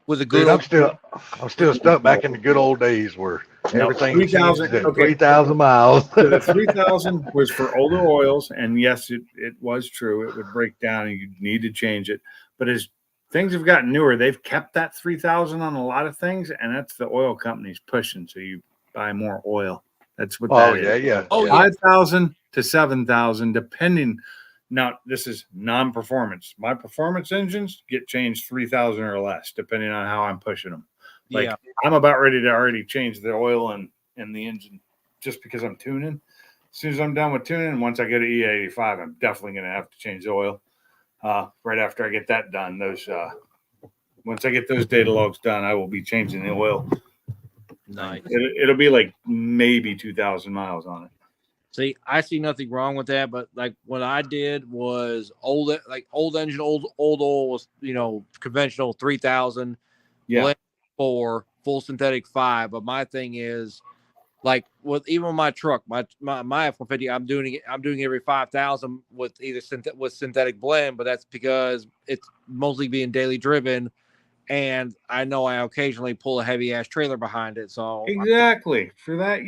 With a good, dude, I'm still stuck back in the good old days where everything 3,000 3,000 miles. So the 3,000 was for older oils, and yes, it was true. It would break down, and you need to change it. But as things have gotten newer, they've kept that 3,000 on a lot of things, and that's the oil companies pushing. So you buy more oil. That's what that is. Yeah. 5,000 to 7,000, depending. Now, this is non-performance. My performance engines get changed 3,000 or less, depending on how I'm pushing them. I'm about ready to already change the oil in the engine just because I'm tuning. As soon as I'm done with tuning, and once I go to E85, I'm definitely going to have to change the oil. Right after I get that done, once I get those data logs done, I will be changing the oil. Nice. It'll be like maybe 2,000 miles on it. See, I see nothing wrong with that, but like what I did was old engine, old oil was conventional 3,000, blend 4, full synthetic 5. But my thing is, like even my truck, my F-150, I'm doing every 5,000 with either synthetic blend, but that's because it's mostly being daily driven, and I know I occasionally pull a heavy ass trailer behind it. So exactly for that,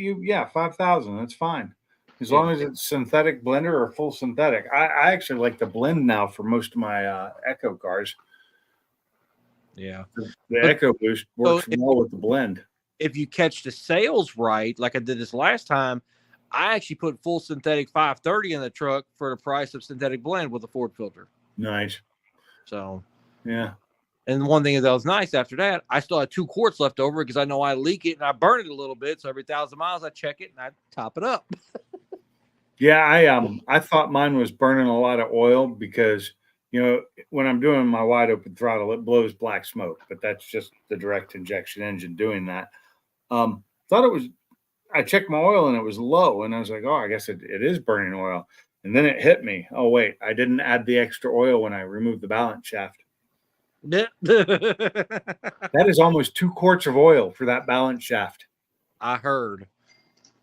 5,000, that's fine. As long as it's synthetic blender or full synthetic. I actually like the blend now for most of my Echo cars. Yeah. The Echo Boost works well with the blend. If you catch the sales right, like I did this last time, I actually put full synthetic 530 in the truck for the price of synthetic blend with a Ford filter. Nice. So, yeah. And one thing that was nice after that, I still had 2 quarts left over because I know I leak it and I burn it a little bit. So every 1,000 miles, I check it and I top it up. Yeah, I thought mine was burning a lot of oil because when I'm doing my wide open throttle, it blows black smoke, but that's just the direct injection engine doing that. I checked my oil and it was low, and I was like, oh, I guess it is burning oil. And then it hit me. Oh wait, I didn't add the extra oil when I removed the balance shaft. That is almost 2 quarts of oil for that balance shaft. I heard.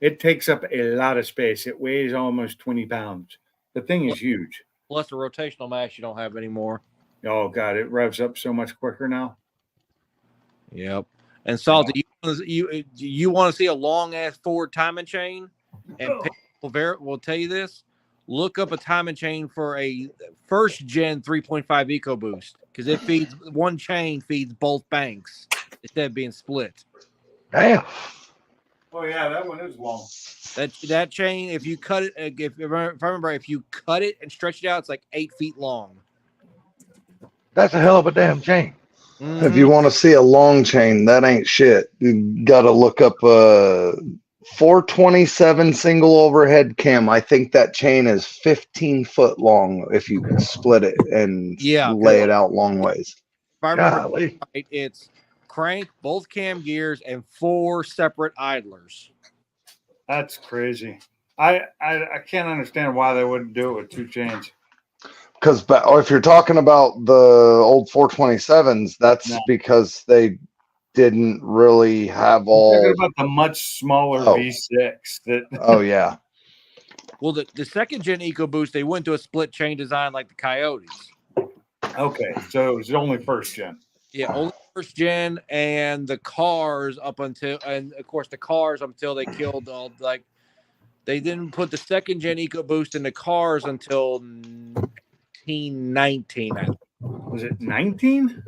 It takes up a lot of space. It weighs almost 20 pounds. The thing is huge. Plus the rotational mass you don't have anymore. Oh, God. It revs up so much quicker now. Yep. And Salty, you want to see a long-ass Ford timing chain? And people will tell you this. look up a timing chain for a first gen 3.5 EcoBoost because it feeds one chain feeds both banks instead of being split. Damn. Oh yeah, that one is long. That chain, if you cut it, if I remember, if you cut it and stretch it out, it's like 8 feet long. That's a hell of a damn chain. If you want to see a long chain, that ain't shit. You got to look up 427 single overhead cam. I think that chain is 15 foot long if you split it and lay it out long ways. If I remember Golly. right, it's crank, both cam gears, and 4 separate idlers. That's crazy. I can't understand why they wouldn't do it with 2 chains. Because if you're talking about the old 427s, that's because they didn't really have I'm all. talking about the much smaller V6. That. Oh yeah. Well, the second gen EcoBoost, they went to a split chain design like the Coyotes. Okay, so it was only first gen. Yeah, only first gen, and the cars up until, and of course the cars until they killed all, like, they didn't put the second gen EcoBoost in the cars until 1919. Was it 19?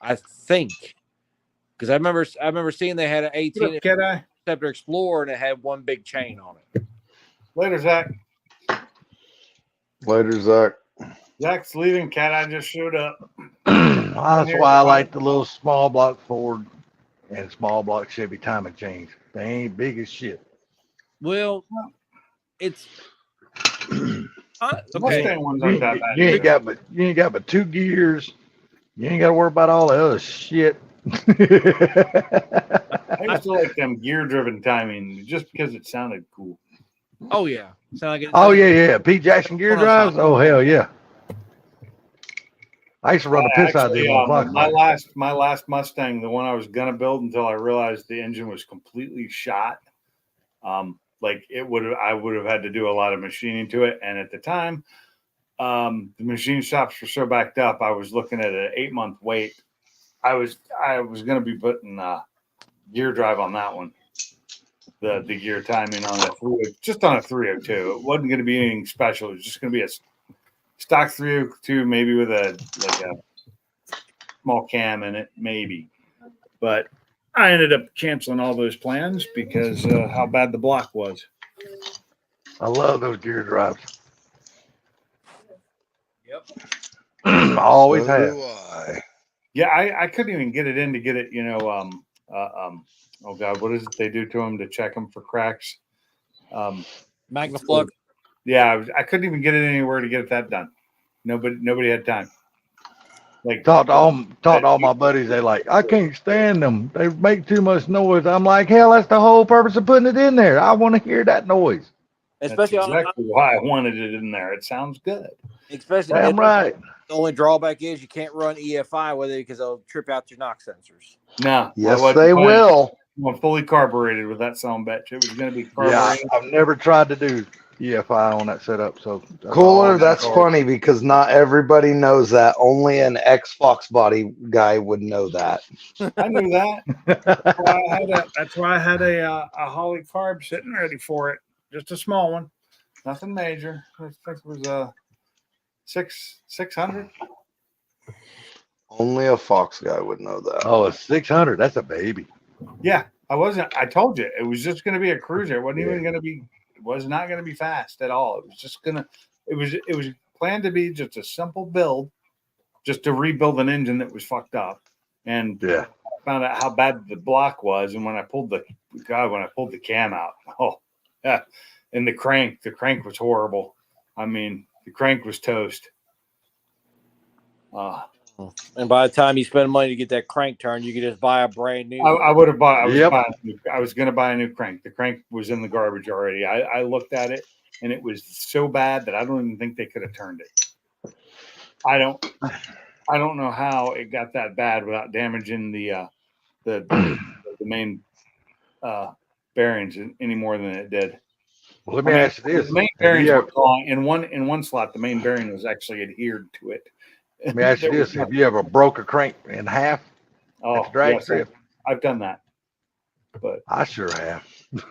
I think, because I remember seeing they had an 18 Interceptor Explorer and it had one big chain on it. Later, Zach. Later, Zach. Zach's leaving. Cat Eye just showed up. That's why I like the little small block Ford and small block Chevy timing chains. They ain't big as shit. Well, it's The okay. Mustang ones aren't that bad. You ain't got but 2 gears. You ain't got to worry about all the other shit. I used to like them gear-driven timing just because it sounded cool. Oh yeah, sound like it. Oh yeah. Pete Jackson gear drives. Oh hell yeah. I used to run the piss out of these motherfuckers. My last Mustang, the one I was gonna build until I realized the engine was completely shot. Like I would have had to do a lot of machining to it, and at the time, the machine shops were so backed up. I was looking at an 8-month wait. I was gonna be putting gear drive on that one. The gear timing on just on a 302. It wasn't going to be anything special. It was just going to be a stock 302, maybe with a small cam in it, maybe. But I ended up canceling all those plans because how bad the block was. I love those gear drives. Yep. Always So have. do I. Yeah, I couldn't even get it in to get it. Oh God, what is it they do to them to check them for cracks? Magnaflux. Yeah, I couldn't even get it anywhere to get that done. Nobody had time. Like Talked to all my buddies. They like, I can't stand them. They make too much noise. I'm like, hell, that's the whole purpose of putting it in there. I want to hear that noise. Especially that's exactly why I wanted it in there. It sounds good. Especially Damn right. The only drawback is you can't run EFI with it because it'll trip out your knock sensors. No. Yes, they will. I'm fully carbureted with that son bitch. It was going to be carbureted. Yeah, I've never tried to do EFI on that setup. So Cooler, that's funny because not everybody knows that. Only an ex-Fox Body guy would know that. I knew that. That's why I had a Holly carb sitting ready for it. Just a small one. Nothing major. I think it was 600. Only a Fox guy would know that. Oh, a 600. That's a baby. Yeah, I told you. It was just going to be a cruiser. It wasn't even going to be. It was not going to be fast at all. It was just gonna. It was planned to be just a simple build, just to rebuild an engine that was fucked up. And I found out how bad the block was. And when I pulled the cam out, oh yeah, and the crank was horrible. I mean, the crank was toast. And by the time you spend money to get that crank turned, you could just buy a brand new. I would have bought. I was going to buy a new crank. The crank was in the garbage already. I looked at it, and it was so bad that I don't even think they could have turned it. I don't know how it got that bad without damaging the main bearings any more than it did. Well, let me ask you this: the main bearings were gone. In one slot, the main bearing was actually adhered to it. Let me ask you this: have you ever broke a crank in half? Oh, drag yes, strip? I've done that, but I sure have.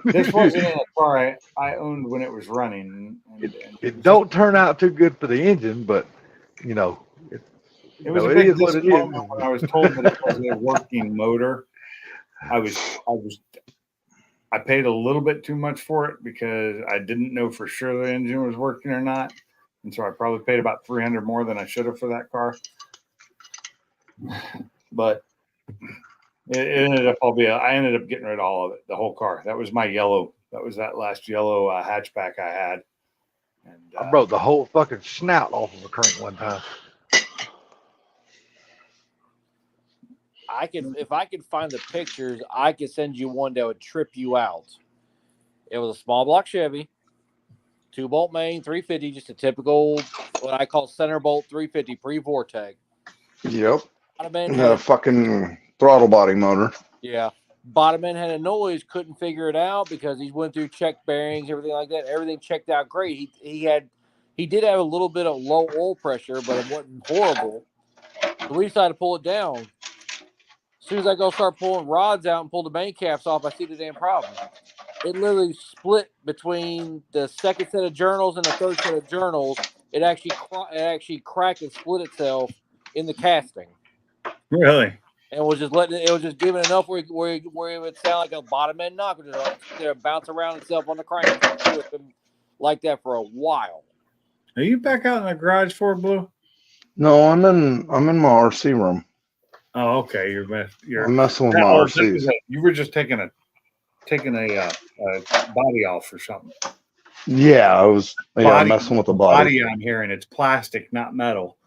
This wasn't in a car I owned when it was running. And It don't turn out too good for the engine, but you know, it was no, a it big is what it disappointment is. when I was told that it was a working motor. I paid a little bit too much for it because I didn't know for sure the engine was working or not. And so I probably paid about $300 more than I should have for that car. But it ended up I ended up getting rid of all of it, the whole car. That was my yellow. That was that last yellow hatchback I had. And I broke the whole fucking snout off of a crank one time. If I could find the pictures, I could send you one that would trip you out. It was a small block Chevy, 2-bolt main, 350, just a typical what I call center bolt 350 pre-Vortec. Yep. Bottom end The had, fucking throttle body motor. yeah. Bottom end had a noise, couldn't figure it out because he went through check bearings, everything like that. Everything checked out great. He did have a little bit of low oil pressure, but it wasn't horrible. So we decided to pull it down. As soon as I go start pulling rods out and pull the main caps off, I see the damn problem. It literally split between the second set of journals and the third set of journals. It actually cracked and split itself in the casting. really? And was just giving enough where it would sound like a bottom end knock, which would bounce around itself on the crank like that for a while. Are you back out in the garage for Blue? No, I'm in my RC room. Oh, okay. You're I'm messing with my Oh, RCs. you were just taking a body off or something. Yeah, I was messing with the body. Body on here, and it's plastic, not metal.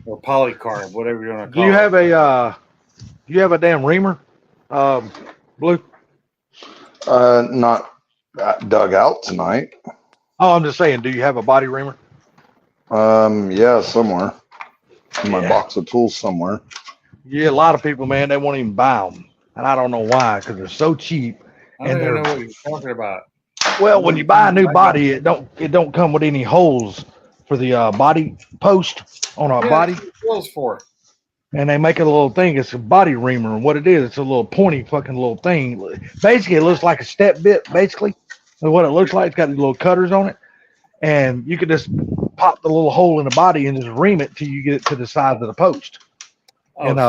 Or polycarb, whatever you want to Do call you it. have a damn reamer, Blue? Not dug out tonight. Oh, I'm just saying, do you have a body reamer? Yeah, somewhere. In my Yeah. box of tools somewhere. Yeah, a lot of people, man, they won't even buy them, and I don't know why, because they're so cheap. I don't and even know they're- what you're talking about. Well, when you buy a new body, it don't come with any holes for the body post on a body, That's what it feels for. and they make a little thing. It's a body reamer, and what it is, it's a little pointy fucking little thing. Basically, it looks like a step bit. Basically, is what it looks like. It's got these little cutters on it, and you can just pop the little hole in the body and just ream it till you get it to the size of the post. Oh, And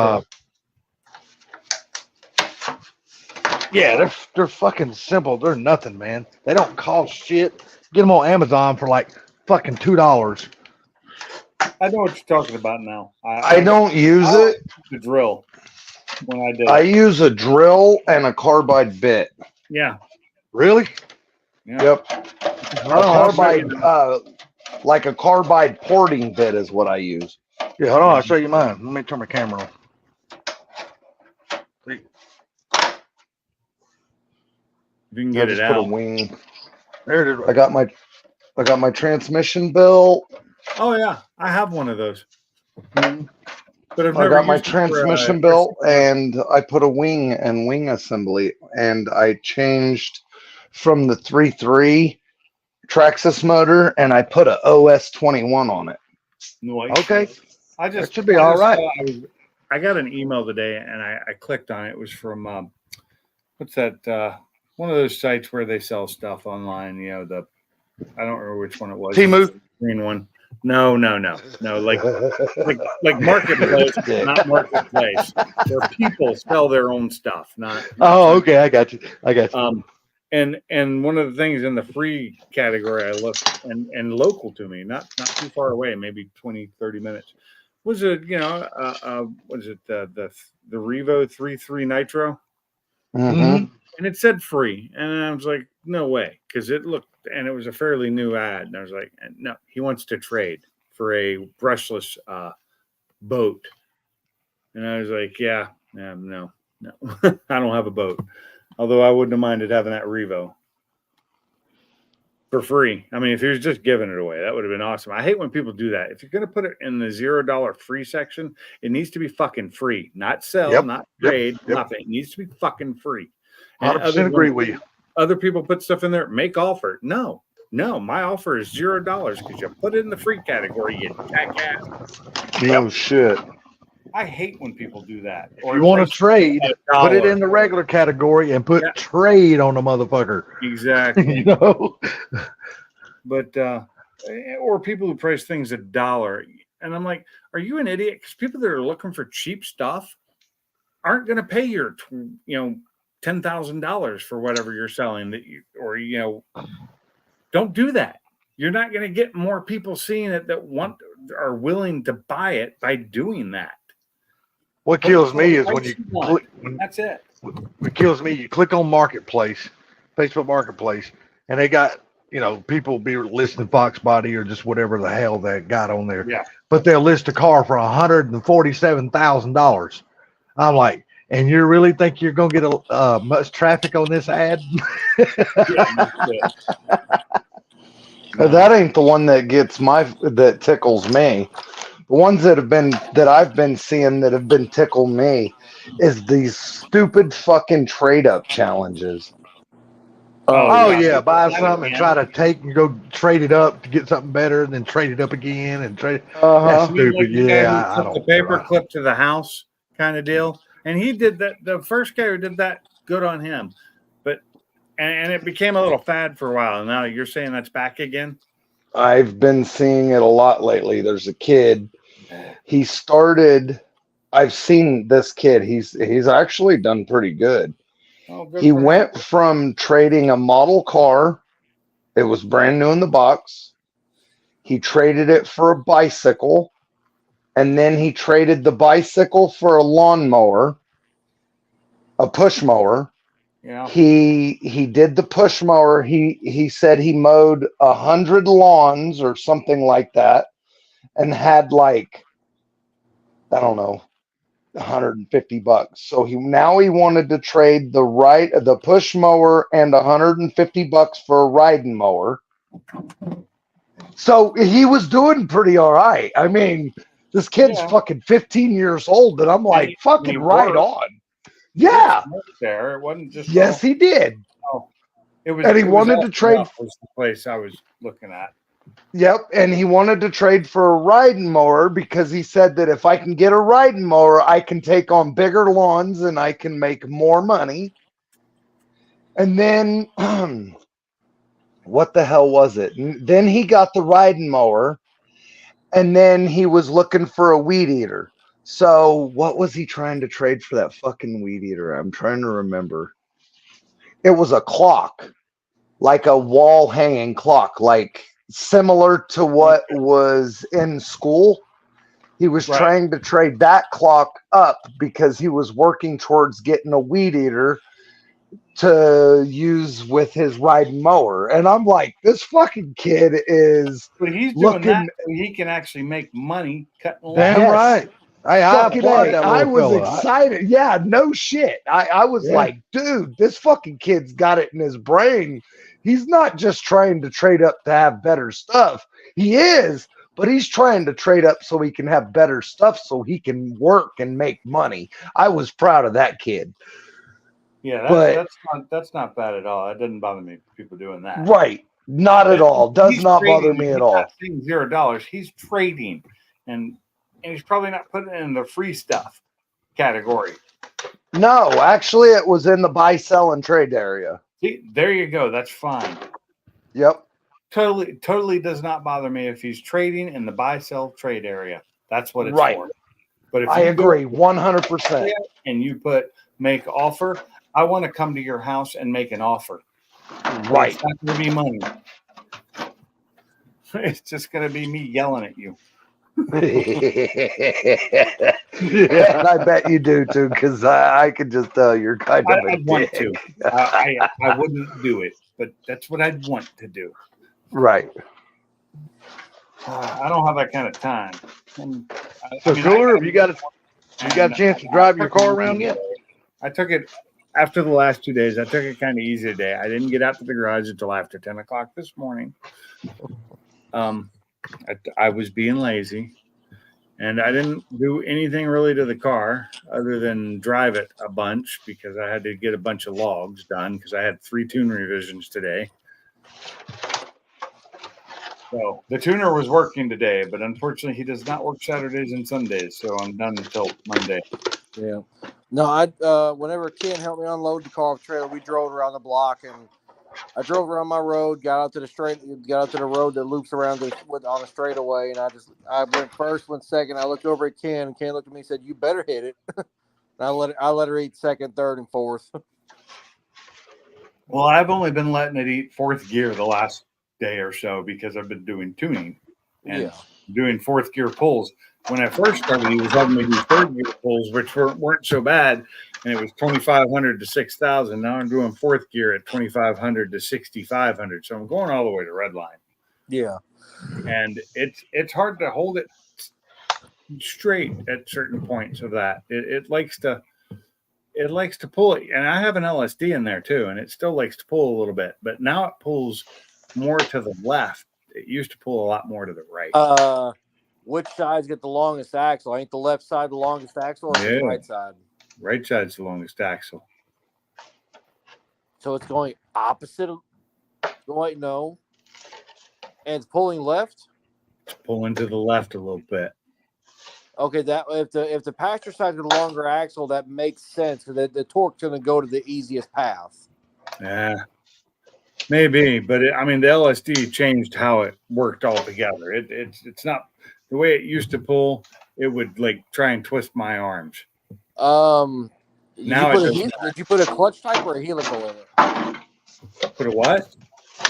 yeah, they're fucking simple. They're nothing, man. They don't cost shit. Get them on Amazon for like fucking $2. I know what you're talking about now. I don't use I it. the drill when I did. I use a drill and a carbide bit. Yeah. Really? Yeah. Yep. I A don't know. carbide, like a carbide porting bit is what I use. Yeah, hold on. I'll show you mine. Let me turn my camera on. If you can I get it just put a out. wing. There it is. I got my transmission built. Oh yeah, I have one of those. But I've I never got my used it for, transmission built, and I put a wing and wing assembly, and I changed from the 3.3 Traxxas motor, and I put a OS 21 on it. Noise. Okay. I just That should be all right. I got an email today and I clicked on it. It was from what's that? One of those sites where they sell stuff online. You know, I don't remember which one it was. Temu? The green one. No. Like marketplace, not marketplace. Where people sell their own stuff, not. Oh, okay. I got you. And one of the things in the free category I looked and local to me, not too far away, maybe 20, 30 minutes, was the Revo 3.3 Nitro? Mhm. And it said free. And I was like, no way. Because it looked, and it was a fairly new ad. And I was like, no, he wants to trade for a brushless boat. And I was like, no. I don't have a boat. Although I wouldn't have minded having that Revo for free. I mean, if he was just giving it away, that would have been awesome. I hate when people do that. If you're going to put it in the $0 free section, it needs to be fucking free, not sell, Yep, not yep, trade, yep. nothing. It needs to be fucking free. And 100% agree with you. Other people put stuff in there, make offer. No, my offer is $0 because you put it in the free category, you jackass. No shit. I hate when people do that. If you want to trade, put it in the regular category and put Yeah. trade on the motherfucker. Exactly. You know? But or people who price things $1, and I'm like, are you an idiot? Because people that are looking for cheap stuff aren't going to pay your $10,000 for whatever you're selling don't do that. You're not going to get more people seeing it that are willing to buy it by doing that. What kills me is when you click. That's it. what kills me, you click on Marketplace, Facebook Marketplace, and they got, people be listing Fox Body or just whatever the hell they got on there. Yeah. But they'll list a car for $147,000. I'm like, and you really think you're going to get much traffic on this ad? That ain't the one that that tickles me. The ones that I've been seeing that have been tickle me is these stupid fucking trade up challenges. Oh yeah, buy something and try to take and go trade it up to get something better, and then trade it up again and trade. That's stupid. Yeah, I don't. The paper clip to the house kind of deal, and he did that. The first guy who did that, good on him. But and it became a little fad for a while. And now you're saying that's back again. I've been seeing it a lot lately. There's a kid. He started. I've seen this kid. He's actually done pretty good. He went from trading a model car. It was brand new in the box. He traded it for a bicycle. And then he traded the bicycle for a lawnmower, a push mower. Yeah. He did the push mower. He said he mowed 100 lawns or something like that and had like, I don't know, $150. So he wanted to trade the push mower and $150 for a riding mower. So he was doing pretty all right. I mean, this kid's fucking 15 years old, and I'm like, fucking right on. Yeah. There, it wasn't just. Yes, he did. Oh, it was. And he wanted to trade. Was the place I was looking at. Yep, and he wanted to trade for a riding mower because he said that if I can get a riding mower, I can take on bigger lawns and I can make more money. And then, what the hell was it? Then he got the riding mower, and then he was looking for a weed eater. So what was he trying to trade for that fucking weed eater? I'm trying to remember. It was a clock, like a wall hanging clock, like similar to what was in school. He was trying to trade that clock up because he was working towards getting a weed eater to use with his riding mower. And I'm like, this fucking kid is But he's doing that so he can actually make money cutting lawns. Damn right. I was excited. Yeah, no shit. I was like, dude, this fucking kid's got it in his brain. He's not just trying to trade up to have better stuff. He is, but he's trying to trade up so he can have better stuff so he can work and make money. I was proud of that kid. Yeah, that's not bad at all. It doesn't bother me, people doing that. Right. Not at all. Does not bother me at all. He's not saying $0. He's trading. And he's probably not putting it in the free stuff category. No, actually, it was in the buy, sell, and trade area. See, there you go. That's fine. Yep. Totally does not bother me if he's trading in the buy, sell, trade area. That's what it's for. But if I agree 100%. And you put make offer, I want to come to your house and make an offer. Right. It's not going to be money. It's just going to be me yelling at you. And I bet you do too, because I can just tell you're kind of a want dick. to. I wouldn't do it, but that's what I'd want to do. Right. I don't have that kind of time. Cooler, have you got a chance to drive your car around yet? I took it after the last 2 days. I took it kind of easy today. I didn't get out to the garage until after 10 o'clock this morning. I was being lazy, and I didn't do anything really to the car other than drive it a bunch because I had to get a bunch of logs done because I had 3 tune revisions today. So the tuner was working today, but unfortunately he does not work Saturdays and Sundays, so I'm done until Monday. Yeah. No, whenever Ken helped me unload the car off the trailer, we drove around the block, and I drove around my road, got out to the road that loops around on a straightaway, and I went first, went second. I looked over at Ken, and Ken looked at me and said, "You better hit it." And I let her eat second, third, and fourth. Well, I've only been letting it eat fourth gear the last day or so because I've been doing tuning and doing fourth gear pulls. When I first started, he was having me do third gear pulls, which weren't so bad, and it was 2,500 to 6,000. Now I'm doing fourth gear at 2,500 to 6,500, so I'm going all the way to red line. Yeah, and it's hard to hold it straight at certain points of that. It likes to pull it, and I have an LSD in there too, and it still likes to pull a little bit, but now it pulls more to the left. It used to pull a lot more to the right. Which sides get the longest axle? Ain't the left side the longest axle, or the right side? Right side's the longest axle. So it's going opposite of no. And it's pulling left? It's pulling to the left a little bit. Okay, that if the passenger side's the longer axle, that makes sense because the torque's going to go to the easiest path. Yeah, maybe, but the LSD changed how it worked altogether. It's not the way it used to pull. It would like try and twist my arms. Now did you put a clutch type or a helical in it? Put a what?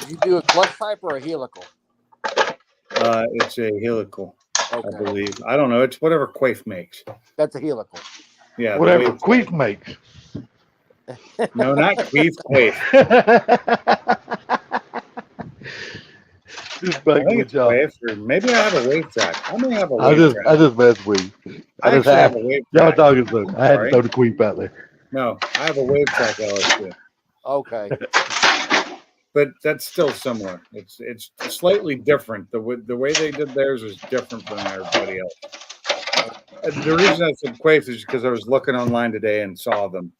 Did you do a clutch type or a helical? It's a helical, okay. I believe. I don't know. It's whatever Quaife makes. That's a helical. Yeah, whatever Quaife makes. No, not Quaife. Just back with y'all. Maybe I have a wave track. I may have a wave track. I just mess with you. I just have a wave y'all track. talking so I had to throw the Quaife out there. No, I have a wave track LSD. Okay. But that's still similar. It's slightly different. The way they did theirs is different than everybody else. The reason I said Quaife is because I was looking online today and saw them.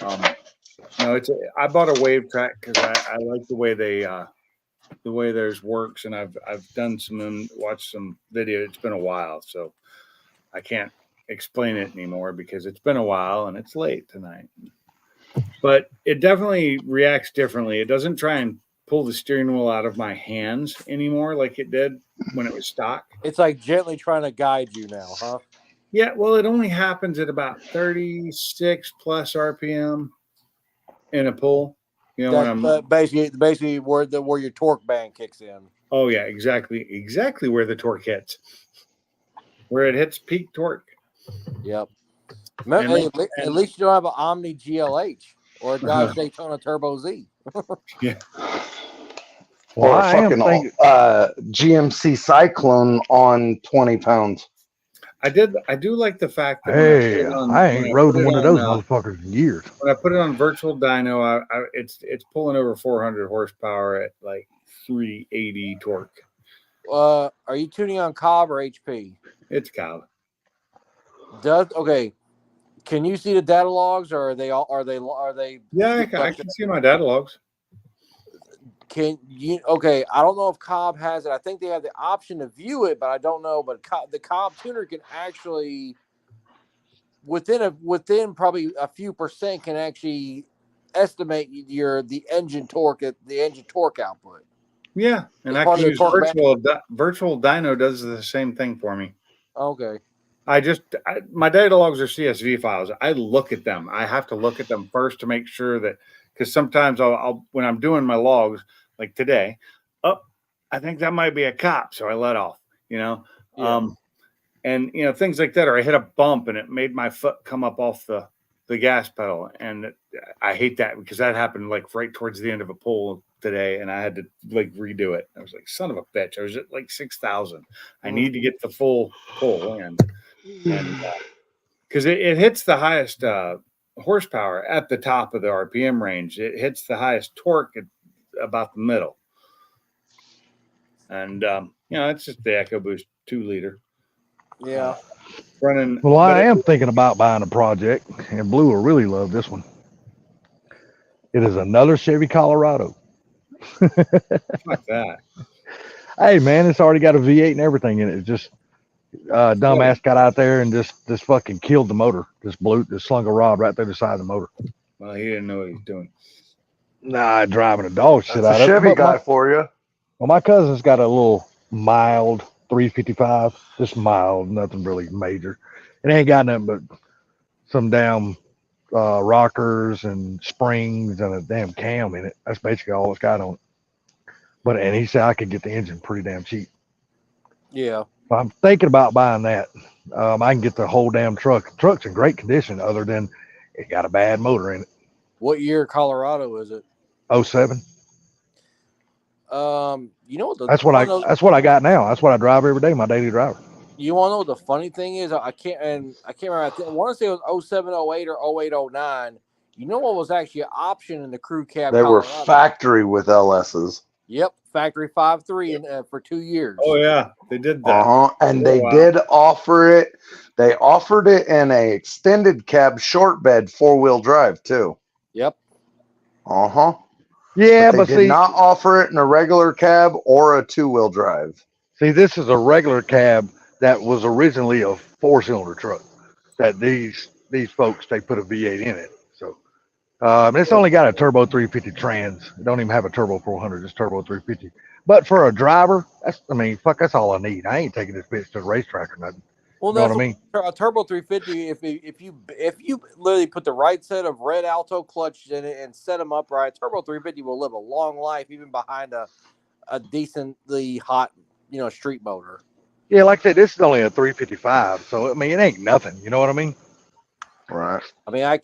I bought a wave track because I like the way theirs works, and I've done watched some video. It's been a while, so I can't explain it anymore because it's been a while and it's late tonight. But it definitely reacts differently. It doesn't try and pull the steering wheel out of my hands anymore like it did when it was stock. It's like gently trying to guide you now, huh? Yeah, well, it only happens at about 36 plus RPM in a pull. You know, when I'm basically where your torque band kicks in. Oh yeah, exactly where the torque hits, where it hits peak torque. Yep. At least you don't have an Omni GLH or a Dodge Daytona Turbo Z. Yeah. Or a fucking GMC Cyclone on 20 pounds. I do like the fact that I ain't rode one of those motherfuckers in years. When I put it on virtual dyno, it's pulling over 400 horsepower at like 380 torque. Are you tuning on Cobb or HP? It's Cobb. Okay. Can you see the data logs, or are they? Yeah, I can see my data logs. Can you? Okay, I don't know if Cobb has it. I think they have the option to view it, but I don't know. But the Cobb tuner can actually, within probably a few percent, can actually estimate the engine torque output. Yeah, and I can use virtual dyno does the same thing for me. Okay. My data logs are CSV files. I look at them. I have to look at them first to make sure that, because sometimes I'll when I'm doing my logs, like today, I think that might be a cop, so I let off, Yeah. And things like that, or I hit a bump and it made my foot come up off the gas pedal, and I hate that because that happened like right towards the end of a pull today, and I had to like redo it. I was like, son of a bitch! I was at like 6,000. I need to get the full pull, and because it hits the highest horsepower at the top of the RPM range. It hits the highest torque at about the middle, and it's just the EcoBoost 2-liter. Yeah. Running. Well, I am thinking about buying a project, and Blue will really love this one. It is another Chevy Colorado. Like that. Hey man, it's already got a V8 and everything in it. It's just dumbass got out there and just fucking killed the motor. Just slung a rod right through the side of the motor. Well, he didn't know what he was doing. Nah, driving a dog shit That's out a of it. Chevy But guy for you. well, my cousin's got a little mild 355, just mild, nothing really major. It ain't got nothing but some damn rockers and springs and a damn cam in it. That's basically all it's got on it. And he said I could get the engine pretty damn cheap. Yeah. But I'm thinking about buying that. I can get the whole damn truck. The truck's in great condition, other than it got a bad motor in it. What year Colorado is it? 07. You know what? That's what I got now. That's what I drive every day. My daily driver. You want to know what the funny thing is? I can't remember. I want to say it was 07, 08, or 08, 09. You know what was actually an option in the crew cab? They were Colorado? factory with LSs. Yep, factory 5.3 for 2 years. Oh yeah, they did that. And Oh, they wow. did offer it. They offered it in a extended cab short bed 4-wheel drive too. Yep. Yeah, They but did see, not offer it in a regular cab or a 2-wheel drive. see, this is a regular cab that was originally a 4-cylinder truck. That these folks they put a V8 in it. So it's only got a turbo 350 trans. It don't even have a turbo 400, just turbo 350. But for a driver, that's that's all I need. I ain't taking this bitch to the racetrack or nothing. Well, You know that's what I mean? a turbo 350. If you literally put the right set of red Alto clutches in it and set them up right, turbo 350 will live a long life, even behind a decently hot street motor. Yeah, like I said, this is only a 355, so it ain't nothing. You know what I mean? Right. I mean, I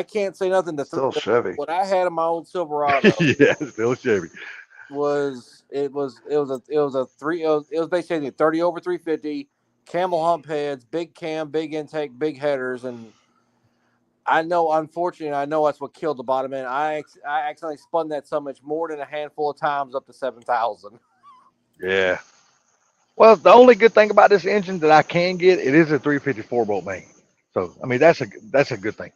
can't say nothing to Still Chevy. what I had in my old Silverado. Yeah, still Chevy. was basically a 30 over 350, camel hump heads, big cam, big intake, big headers, and I know, unfortunately, that's what killed the bottom end. I accidentally spun that so much more than a handful of times up to 7,000. Yeah. Well, the only good thing about this engine that I can get, it is a 354 bolt main. So that's a good thing.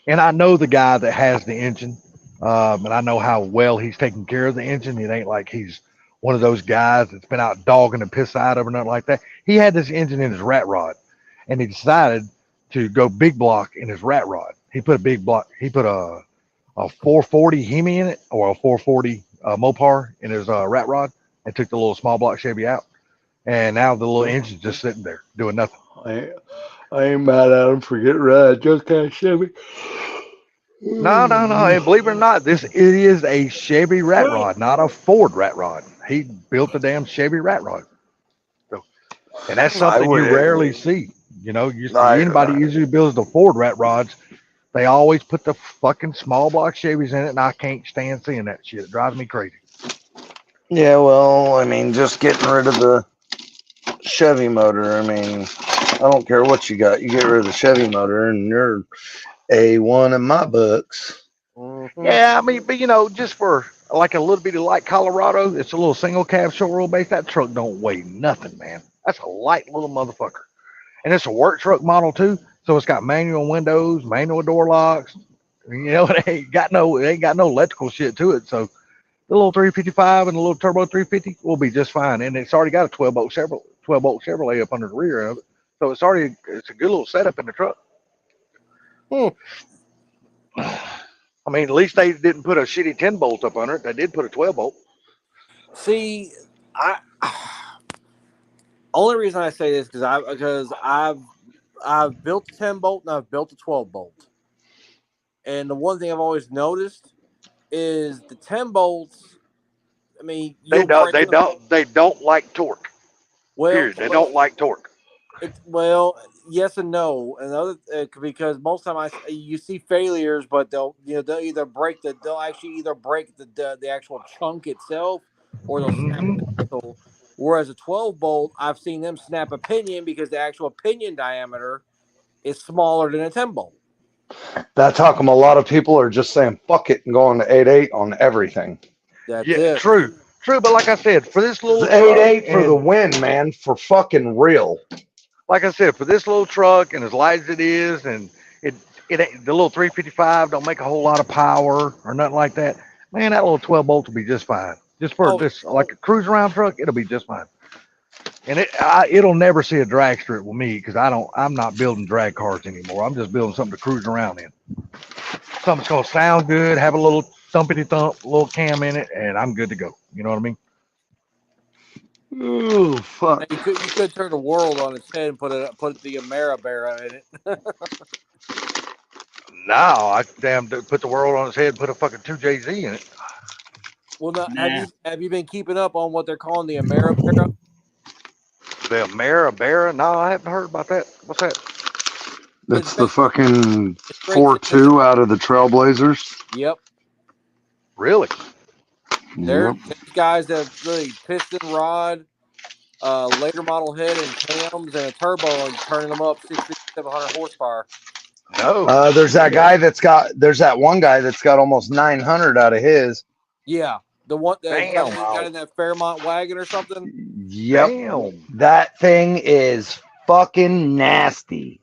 And I know the guy that has the engine, and I know how well he's taking care of the engine. It ain't like he's one of those guys that's been out dogging the piss out of or nothing like that. He had this engine in his rat rod, and he decided to go big block in his rat rod. He put a big block. He put a 440 Hemi in it, or a 440 Mopar in his rat rod, and took the little small block Chevy out. And now the little engine's just sitting there doing nothing. I ain't mad at him for getting rid of just kind of Chevy. No. And believe it or not, it is a Chevy rat rod, not a Ford rat rod. He built a damn Chevy rat rod. So, and that's something you rarely see. Anybody usually builds the Ford rat rods. They always put the fucking small block Chevys in it, and I can't stand seeing that shit. It drives me crazy. Yeah, well, just getting rid of the Chevy motor. I don't care what you got. You get rid of the Chevy motor, and you're A1 in my books. Mm-hmm. Yeah, but just for like a little bitty light Colorado, it's a little single cab short wheelbase. That truck don't weigh nothing, man. That's a light little motherfucker. And it's a work truck model too, so it's got manual windows, manual door locks. It ain't got no electrical shit to it. So the little 355 and the little turbo 350 will be just fine. And it's already got a 12-bolt Chevrolet up under the rear of it. So it's a good little setup in the truck. At least they didn't put a shitty 10-bolt up under it. They did put a 12-bolt. See, only reason I say this because I've built a 10-bolt and I've built a 12-bolt. And the one thing I've always noticed is the 10 bolts. They don't like torque. Well, period. They don't like torque. Yes and no, and because most of the time you see failures, but they'll either break the actual chunk itself, or they'll snap a pistol. Whereas a 12-bolt, I've seen them snap a pinion because the actual pinion diameter is smaller than a 10-bolt. That's how come a lot of people are just saying fuck it and going to 8.8 on everything. That's it. True. But like I said, for this little 8.8 for the win, man, for fucking real. Like I said, for this little truck and as light as it is, and it ain't, the little 355 don't make a whole lot of power or nothing like that. Man, that little 12 bolt will be just fine. Just for Oh, this, like a cruise around truck, it'll be just fine. And it'll never see a drag strip with me because I'm not building drag cars anymore. I'm just building something to cruise around in. Something's gonna sound good, have a little thumpity thump, little cam in it, and I'm good to go. You know what I mean? Oh fuck! You could turn the world on its head and put the Ameribera in it. Now I put the world on its head, and put a fucking 2JZ in it. Well, now, Nah. have you been keeping up on what they're calling the Ameribera? The Ameribera? No, I haven't heard about that. What's that? That's the fucking straight 4.2 out of the Trailblazers. Yep. Really? They're Yep. these guys that really piston rod, later model head and cams and a turbo and turning them up 6,700 horsepower. No. There's that one guy that's got almost 900 out of his. Yeah, the one that Damn. got in that Fairmont wagon or something. Yep. Damn. That thing is fucking nasty.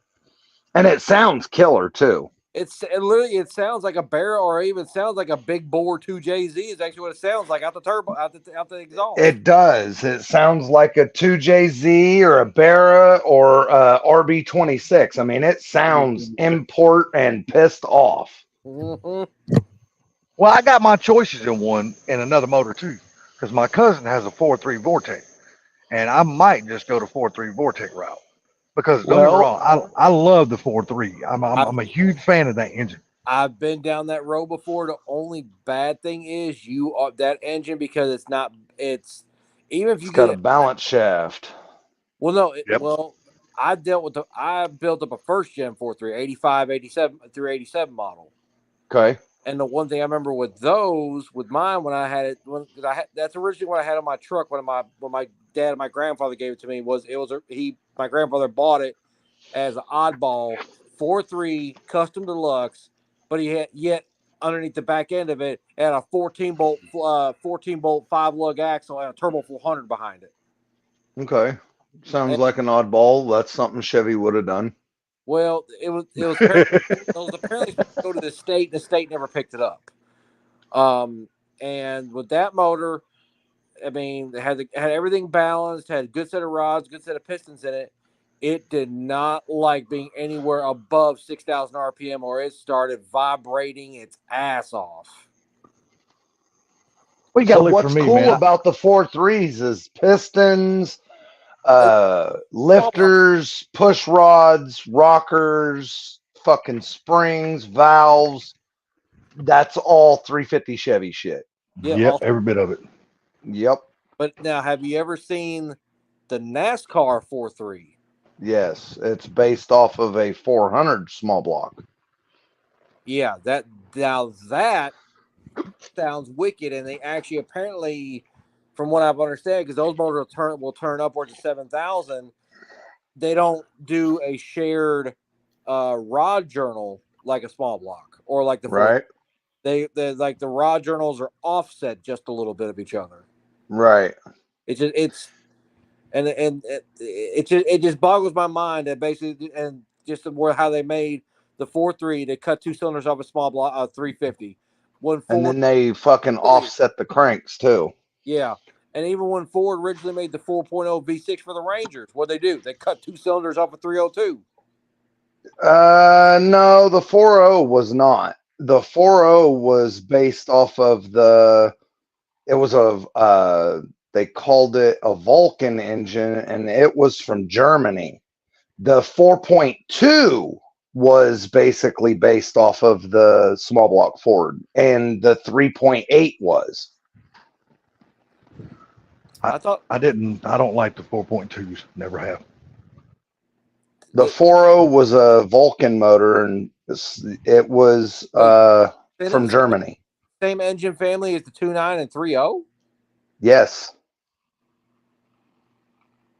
And it sounds killer too. It sounds like a barrel, or even sounds like a big bore 2JZ is actually what it sounds like out the turbo, out the exhaust. It does. It sounds like a 2JZ or a Barra or RB26. I mean, it sounds import and pissed off. Mhm. Well, I got my choices in another motor too, because my cousin has a 4.3 Vortec, and I might just go to 4.3 Vortec route. Because don't get me wrong, I love the 4.3. I'm a huge fan of that engine. I've been down that road before. The only bad thing is that engine, because it's even if you It's got get a balance shaft. well, no, Yep. well, I built up a first gen 4.3, 85, 87 through 87 model. Okay. And the one thing I remember with mine, when I had it, that's originally what I had on my truck when my dad and my grandfather gave it to me. My grandfather bought it as an oddball 4.3 custom deluxe, but he had yet underneath the back end of it had a 14 bolt 5-lug axle and a turbo 400 behind it. Okay. Sounds like an oddball. That's something Chevy would have done. Well, it was apparently supposed to go to the state, and the state never picked it up. And with that motor, I mean, it had everything balanced, had a good set of rods, good set of pistons in it. It did not like being anywhere above 6,000 RPM, or it started vibrating its ass off. Well, you got to So look what's for me, cool man. about the 4.3s is pistons, lifters, push rods, rockers, fucking springs, valves. That's all 350 Chevy shit. Yeah, Yep, every bit of it. Yep. But now, have you ever seen the NASCAR 4.3? Yes. It's based off of a 400 small block. Yeah, that sounds wicked, and they actually apparently, from what I've understood, because those motors will turn upwards of 7,000. They don't do a shared rod journal like a small block or like the Right. They like the rod journals are offset just a little bit of each other. Right. It just boggles my mind that basically, and just how they made the 4.3, they cut 2 cylinders off a small block 350. And then they fucking offset the cranks too. Yeah. And even when Ford originally made the 4.0 V6 for the Rangers, what they do? They cut 2 cylinders off a 302. No, the 4.0 was not. The 4.0 was based off of they called it a Vulcan engine, and it was from Germany. The 4.2 was basically based off of the small block Ford, and the 3.8 was. I don't like the 4.2s. Never have. The 4.0 was a Vulcan motor, and it was from Germany. Same engine family as the 2.9 and 3.0? Yes.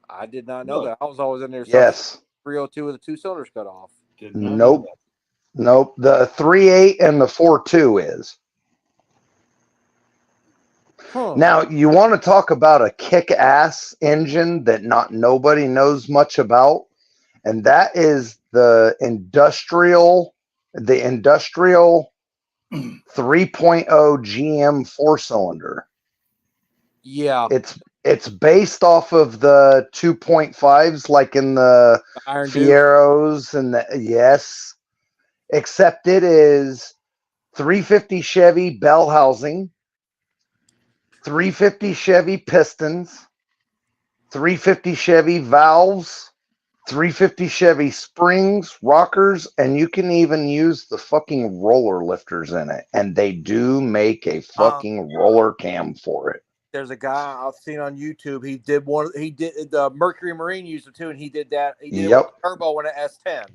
I did not know that. I was always in there. Yes. 302 with the 2 cylinders cut off. Nope. Nope. The 3.8 and the 4.2 is. Now, you want to talk about a kick-ass engine that nobody knows much about, and that is the industrial 3.0 GM 4-cylinder. Yeah, It's based off of the 2.5s, like in the Iron Duke. Fieros and the yes, except it is 350 Chevy bell housing, 350 Chevy pistons, 350 Chevy valves, 350 Chevy springs, rockers, and you can even use the fucking roller lifters in it. And they do make a fucking roller cam for it. There's a guy I've seen on YouTube. He did one. He did the Mercury Marine used it too, and he did that. He did it with turbo in an S10.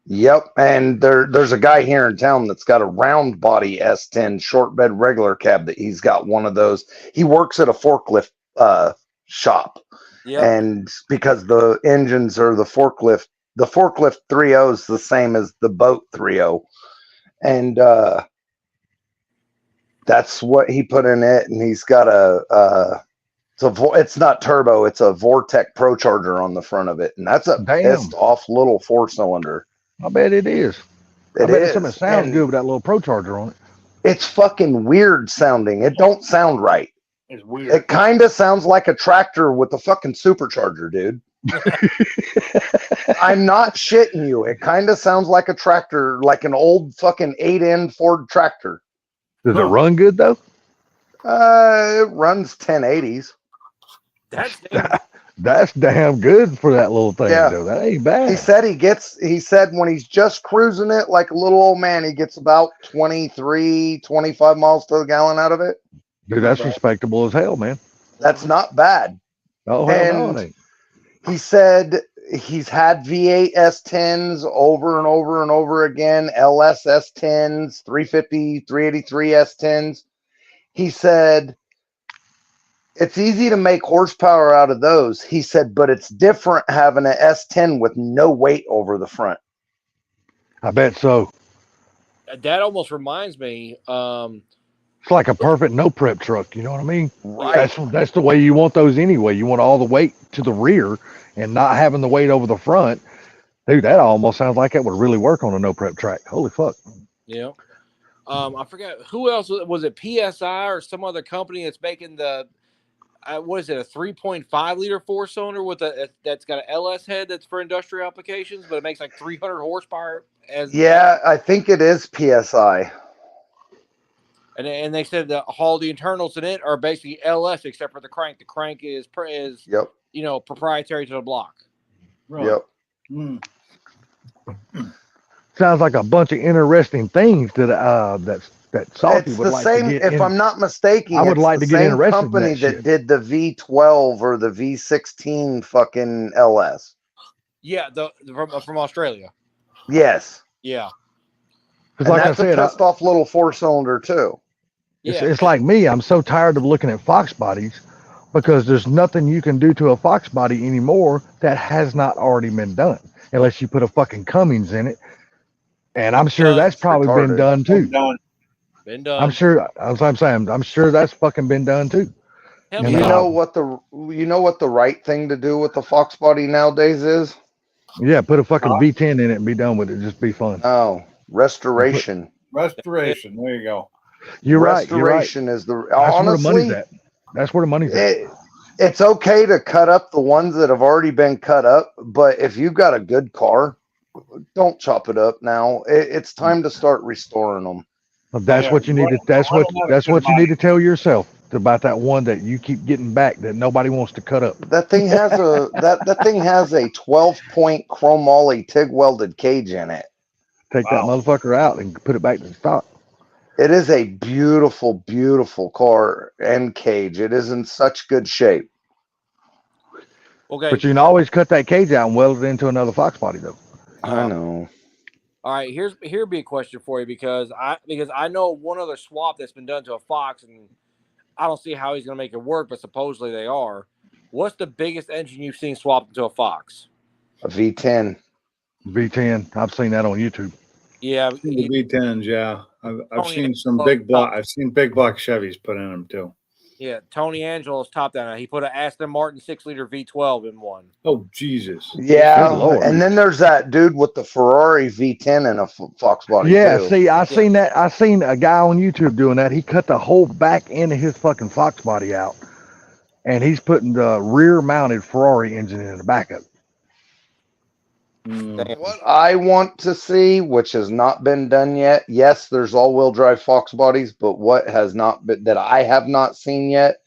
Yep, and there's a guy here in town that's got a round body S10 short bed regular cab that he's got one of those. He works at a forklift shop. Yeah, And because the engines are the forklift 3.0 is the same as the boat 3.0. And that's what he put in it. And he's got it's not turbo, it's a Vortec Pro Charger on the front of it. And that's a pissed off little 4-cylinder. I bet it is. It is. Something sounds good with that little Pro Charger on it. It's fucking weird sounding. It don't sound right. It's weird. It kind of sounds like a tractor with a fucking supercharger, dude. I'm not shitting you. It kind of sounds like a tractor, like an old fucking 8-end Ford tractor. Does it run good though? It runs 1080s. That's damn good for that little thing, Yeah. though. That ain't bad. He said when he's just cruising it like a little old man, he gets about 23, 25 miles to the gallon out of it. Dude, that's respectable as hell, man. That's not bad. Oh, hell no, And it ain't. he said he's had V8 S10s over and over and over again, LS S10s, 350, 383 S10s. He said it's easy to make horsepower out of those. He said, but it's different having an S10 with no weight over the front. I bet so. that almost reminds me. It's like a perfect no prep truck. You know what I mean? Right. That's the way you want those anyway. You want all the weight to the rear and not having the weight over the front. Dude, that almost sounds like it would really work on a no prep track. Holy fuck. Yeah. I forgot who else was it. PSI or some other company that's making the. What is it? A 3.5 liter 4-cylinder with that's got an LS head that's for industrial applications, but it makes like 300 horsepower. I think it is PSI. And they said that all the internals in it are basically LS except for the crank. The crank is Yep. proprietary to the block. Right. Yep. Mm. Sounds like a bunch of interesting things that Salty It's would the like same. to get If I'm not mistaken, I would it's like the to get same interested in company that that shit. did the V12 or the V16 fucking LS. Yeah, from Australia. Yes. Yeah. Because And like I that's said, a pissed off little 4-cylinder too. it's like me. I'm so tired of looking at Fox bodies because there's nothing you can do to a Fox body anymore that has not already been done, unless you put a fucking Cummins in it. And I'm sure that's probably been retarded. done too. Been done. I'm sure. That's what I'm saying. I'm sure that's fucking been done too. Hell And, You yeah. know what the right thing to do with the Fox body nowadays is? Yeah, put a fucking V10 in it and be done with it. Just be fun. Oh, restoration. Restoration. There you go. You're right. You're right. Restoration is the That's where the honestly. money's at. That's where the money's at. It's okay to cut up the ones that have already been cut up, but if you've got a good car, don't chop it up now. It's time to start restoring them. That's Yeah, what you need to. That's I what. don't have That's a good what you mind. need to tell yourself about that one that you keep getting back that nobody wants to cut up. That thing has that thing has a 12-point chromoly TIG welded cage in it. Take that motherfucker out and put it back to stock. It is a beautiful, beautiful car and cage. It is in such good shape. Okay. But you can always cut that cage out and weld it into another Fox body though. I know. All right, here'd be a question for you because I know one other swap that's been done to a Fox, and I don't see how he's going to make it work, but supposedly they are. What's the biggest engine you've seen swapped into a Fox? A V10. V10. I've seen that on YouTube. Yeah, The V10s, yeah. I've Tony seen some Angelo- big block. I've seen big block Chevys put in them too. yeah. Tony Angelo's top down. He put an Aston Martin 6-liter V12 in one. Oh Jesus! Yeah, Good Lord. and then there's that dude with the Ferrari V10 and a Fox body. Yeah, too. see, I seen that. I seen a guy on YouTube doing that. He cut the whole back end of his fucking Fox body out and he's putting the rear-mounted Ferrari engine in the back of it. Mm, What I want to see, which has not been done yet, yes, there's all-wheel drive Fox bodies, but what has not been that I have not seen yet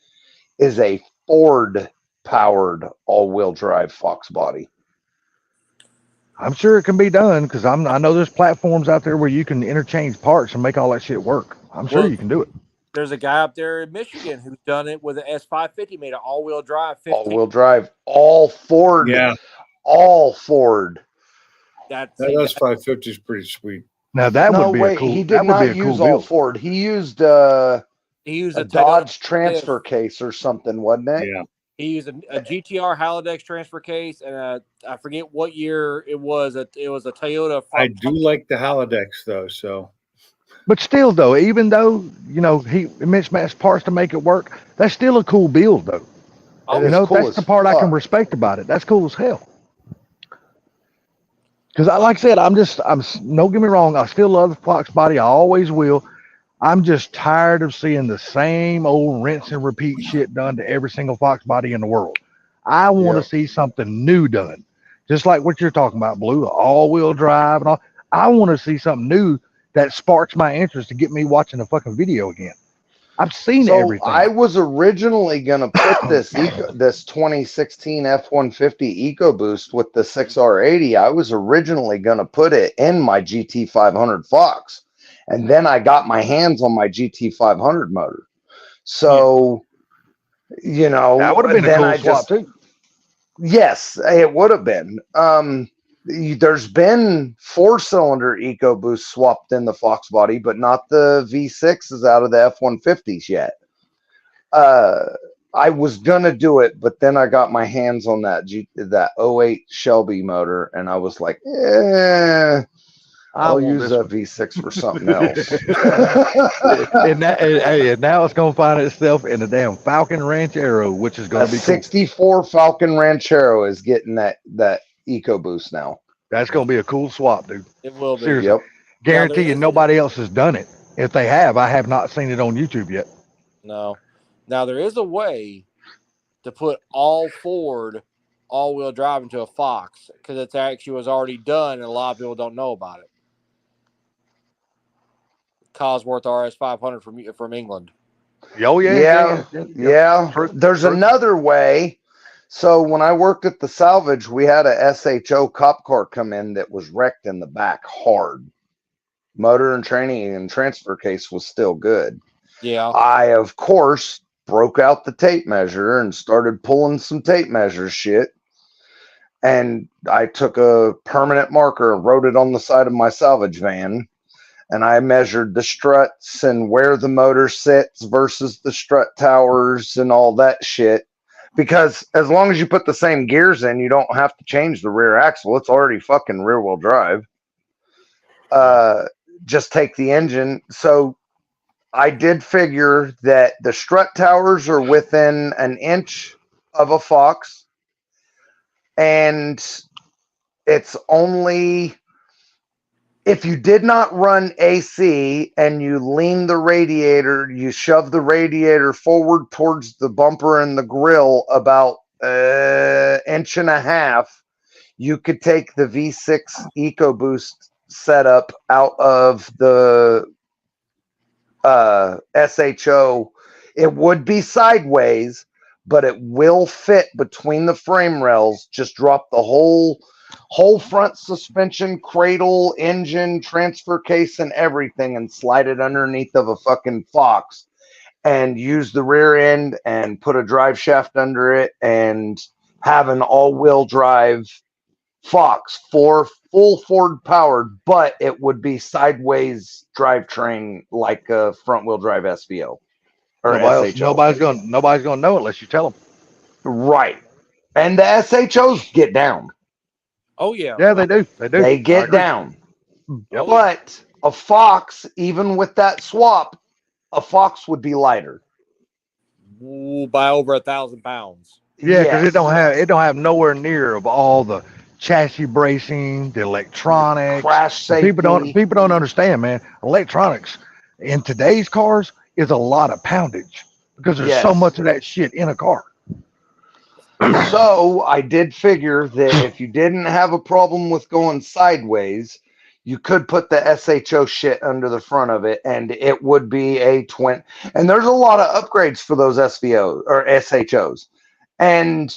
is a Ford-powered all-wheel drive Fox body. I'm sure it can be done because I know there's platforms out there where you can interchange parts and make all that shit work. I'm sure Well, you can do it. There's a guy up there in Michigan who's done it with an S550, made an all-wheel drive 15. All-wheel drive, all Ford, yeah, all Ford. That's that S550 is pretty sweet. Now that No, would be wait, a cool. he That did would not be a cool use all build. Ford. He used he used a a Toyota Dodge transfer case or something, wasn't it? Yeah, He used a GTR Halodex transfer case, and I forget what year it was. It was a Toyota. I do like the Halodex though. So But still, though, even though he mismatched parts to make it work, that's still a cool build, though. It You is know, cool that's as the part I can fuck. respect about it. That's cool as hell. Because, like I said, don't get me wrong, I still love the Fox body. I always will. I'm just tired of seeing the same old rinse and repeat shit done to every single Fox body in the world. I want to Yep. see something new done, just like what you're talking about, Blue, all-wheel drive and all. I want to see something new that sparks my interest to get me watching a fucking video again. I've seen So everything. I was originally gonna put this 2016 F-150 EcoBoost with the 6R80. I was originally gonna put it in my GT500 Fox, and then I got my hands on my GT500 motor. So, That would have been a then cool I swap just too. yes, it would have been. There's been 4-cylinder EcoBoost swapped in the Fox body, but not the V6s out of the F-150s yet. I was gonna do it, but then I got my hands on that 08 Shelby motor, and I was like, I'll use that V6 for something else. and now it's gonna find itself in the damn Falcon Ranchero, which is gonna A be cool. 64 Falcon Ranchero is getting that EcoBoost now. That's gonna be a cool swap, dude. It will be. Seriously. Yep. Guarantee you is- nobody else has done it. If they have, I have not seen it on YouTube yet. No. Now there is a way to put all Ford all-wheel drive into a Fox because it's actually was already done, and a lot of people don't know about it. Cosworth RS500 from England. Oh Yeah. True, There's true. another way. So when I worked at the salvage, we had a SHO cop car come in that was wrecked in the back hard. Motor and training and transfer case was still good. Yeah. I, of course, broke out the tape measure and started pulling some tape measure shit. And I took a permanent marker and wrote it on the side of my salvage van. And I measured the struts and where the motor sits versus the strut towers and all that shit. Because as long as you put the same gears in, you don't have to change the rear axle. It's already fucking rear wheel drive. Just take the engine. So I did figure that the strut towers are within an inch of a Fox. And it's only if you did not run AC and you lean the radiator, you shove the radiator forward towards the bumper and the grill about an inch and a half, you could take the V6 EcoBoost setup out of the SHO. It would be sideways, but it will fit between the frame rails. Just drop the whole front suspension, cradle, engine, transfer case, and everything, and slide it underneath of a fucking Fox, and use the rear end and put a drive shaft under it, and have an all-wheel drive Fox for full Ford powered, but it would be sideways drivetrain like a front-wheel drive SVO or SHO. Nobody's gonna know unless you tell them. Right, and the SHOs get down. Oh yeah. Yeah, they do. They do. They I get agree. down. Yep. But a Fox, even with that swap, a Fox would be lighter. Ooh, by over 1,000 pounds. Yeah, because Yes. it don't have nowhere near of all the chassis bracing, the electronics. Crash safety. People don't understand, man. Electronics in today's cars is a lot of poundage because there's so Yes. much of that shit in a car. So I did figure that if you didn't have a problem with going sideways, you could put the SHO shit under the front of it, and it would be a twin. And there's a lot of upgrades for those SVOs or SHOs, and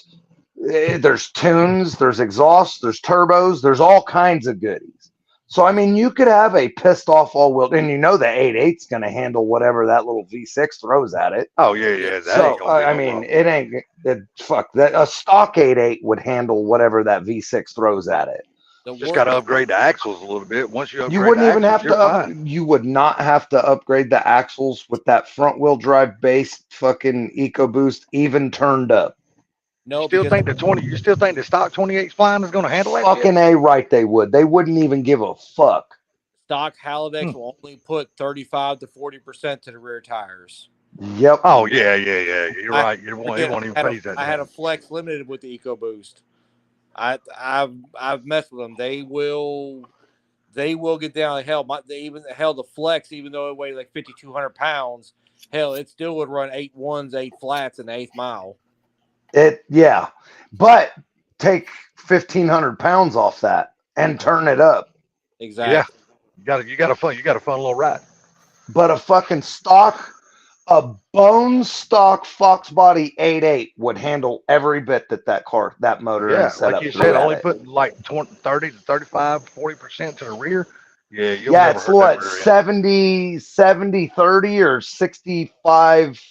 there's tunes, there's exhausts, there's turbos, there's all kinds of goodies. So I mean, you could have a pissed off all wheel, and you know the 8.8's going to handle whatever that little V6 throws at it. Oh yeah. That So ain't gonna be I no mean, problem. it ain't fuck that. A stock 8.8 would handle whatever that V6 throws at it. The Just work- got to upgrade the axles a little bit. Once you upgrade, You wouldn't the even axles, have to. you're fine. You would not have to upgrade the axles with that front wheel drive based fucking EcoBoost even turned up. no, You still because think the 20? You still think the stock 28 spline is going to handle that? shit? Fucking A right, they would. They wouldn't even give a fuck. stock Halidex will only put 35 to 40% to the rear tires. Yep. Oh yeah. You're right. It won't even I had phase that. I had down. a Flex Limited with the EcoBoost. I've messed with them. They will get down. Hell, the Flex, even though it weighs like 5,200 pounds, hell, it still would run 8 ones, 8 flats in the 8th mile. Yeah. But take 1,500 pounds off that and turn it up. Exactly. Yeah. You got a fun little ride. But a bone stock Fox Body 8.8 would handle every bit that motor Yeah, and setup. like you threw said, at only it. put like 30 to 35, 40% to the rear. Yeah, you'll Yeah, never it's hurt that what, rear end. 70 30 or 65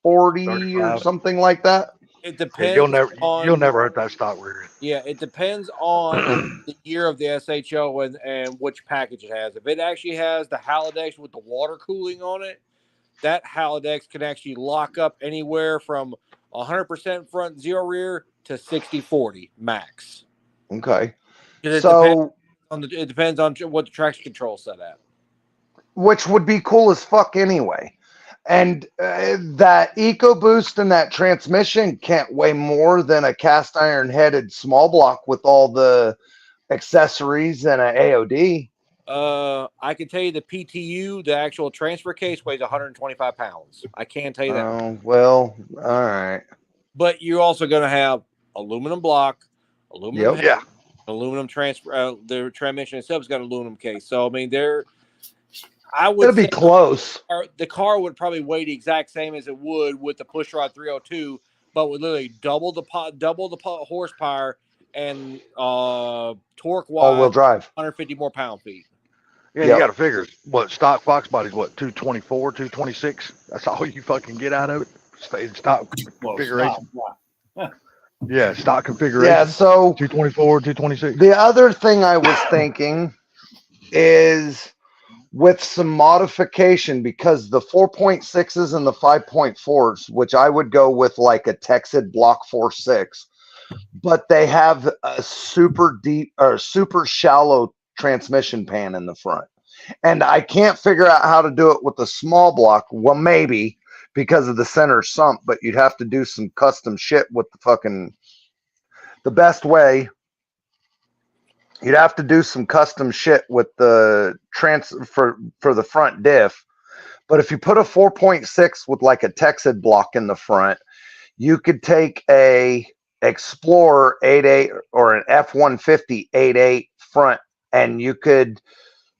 40 or 35. something like that. It Yeah, depends you'll never hurt that stock rear end. Yeah, it depends on the year of the SHO and which package it has. If it actually has the Halidex with the water cooling on it, that Halidex can actually lock up anywhere from 100% front, 0 rear to 60-40 max. Okay. 'Cause So, it depends on what the traction control set at. which would be cool as fuck anyway. And that EcoBoost and that transmission can't weigh more than a cast iron headed small block with all the accessories and an AOD. I can tell you the PTU, the actual transfer case, weighs 125 pounds. I can't tell you that. Oh, well, all right. But you're also going to have aluminum block, aluminum Yep. Yeah. aluminum transfer. The transmission itself has got an aluminum case. So I mean, I would It'll be say close. the car would probably weigh the exact same as it would with the Pushrod 302, but would literally double the horsepower and torque All-wheel wise, drive. 150 more pound-feet. Yeah, Yep. you got to figure what stock Fox body's 224, 226. That's all you fucking get out of it. Stock Well, configuration. stop. Yeah, stock configuration. Yeah, so 224, 226. the other thing I was thinking is with some modification, because the 4.6s and the 5.4s, which I would go with like a Texid Block 4.6, but they have a super deep or super shallow transmission pan in the front. And I can't figure out how to do it with the small block. Well, maybe because of the center sump, but you'd have to do some custom shit with the best way. You'd have to do some custom shit with the for the front diff. But if you put a 4.6 with like a Texid block in the front, you could take a Explorer 8.8 or an F-150 8.8 front, and you could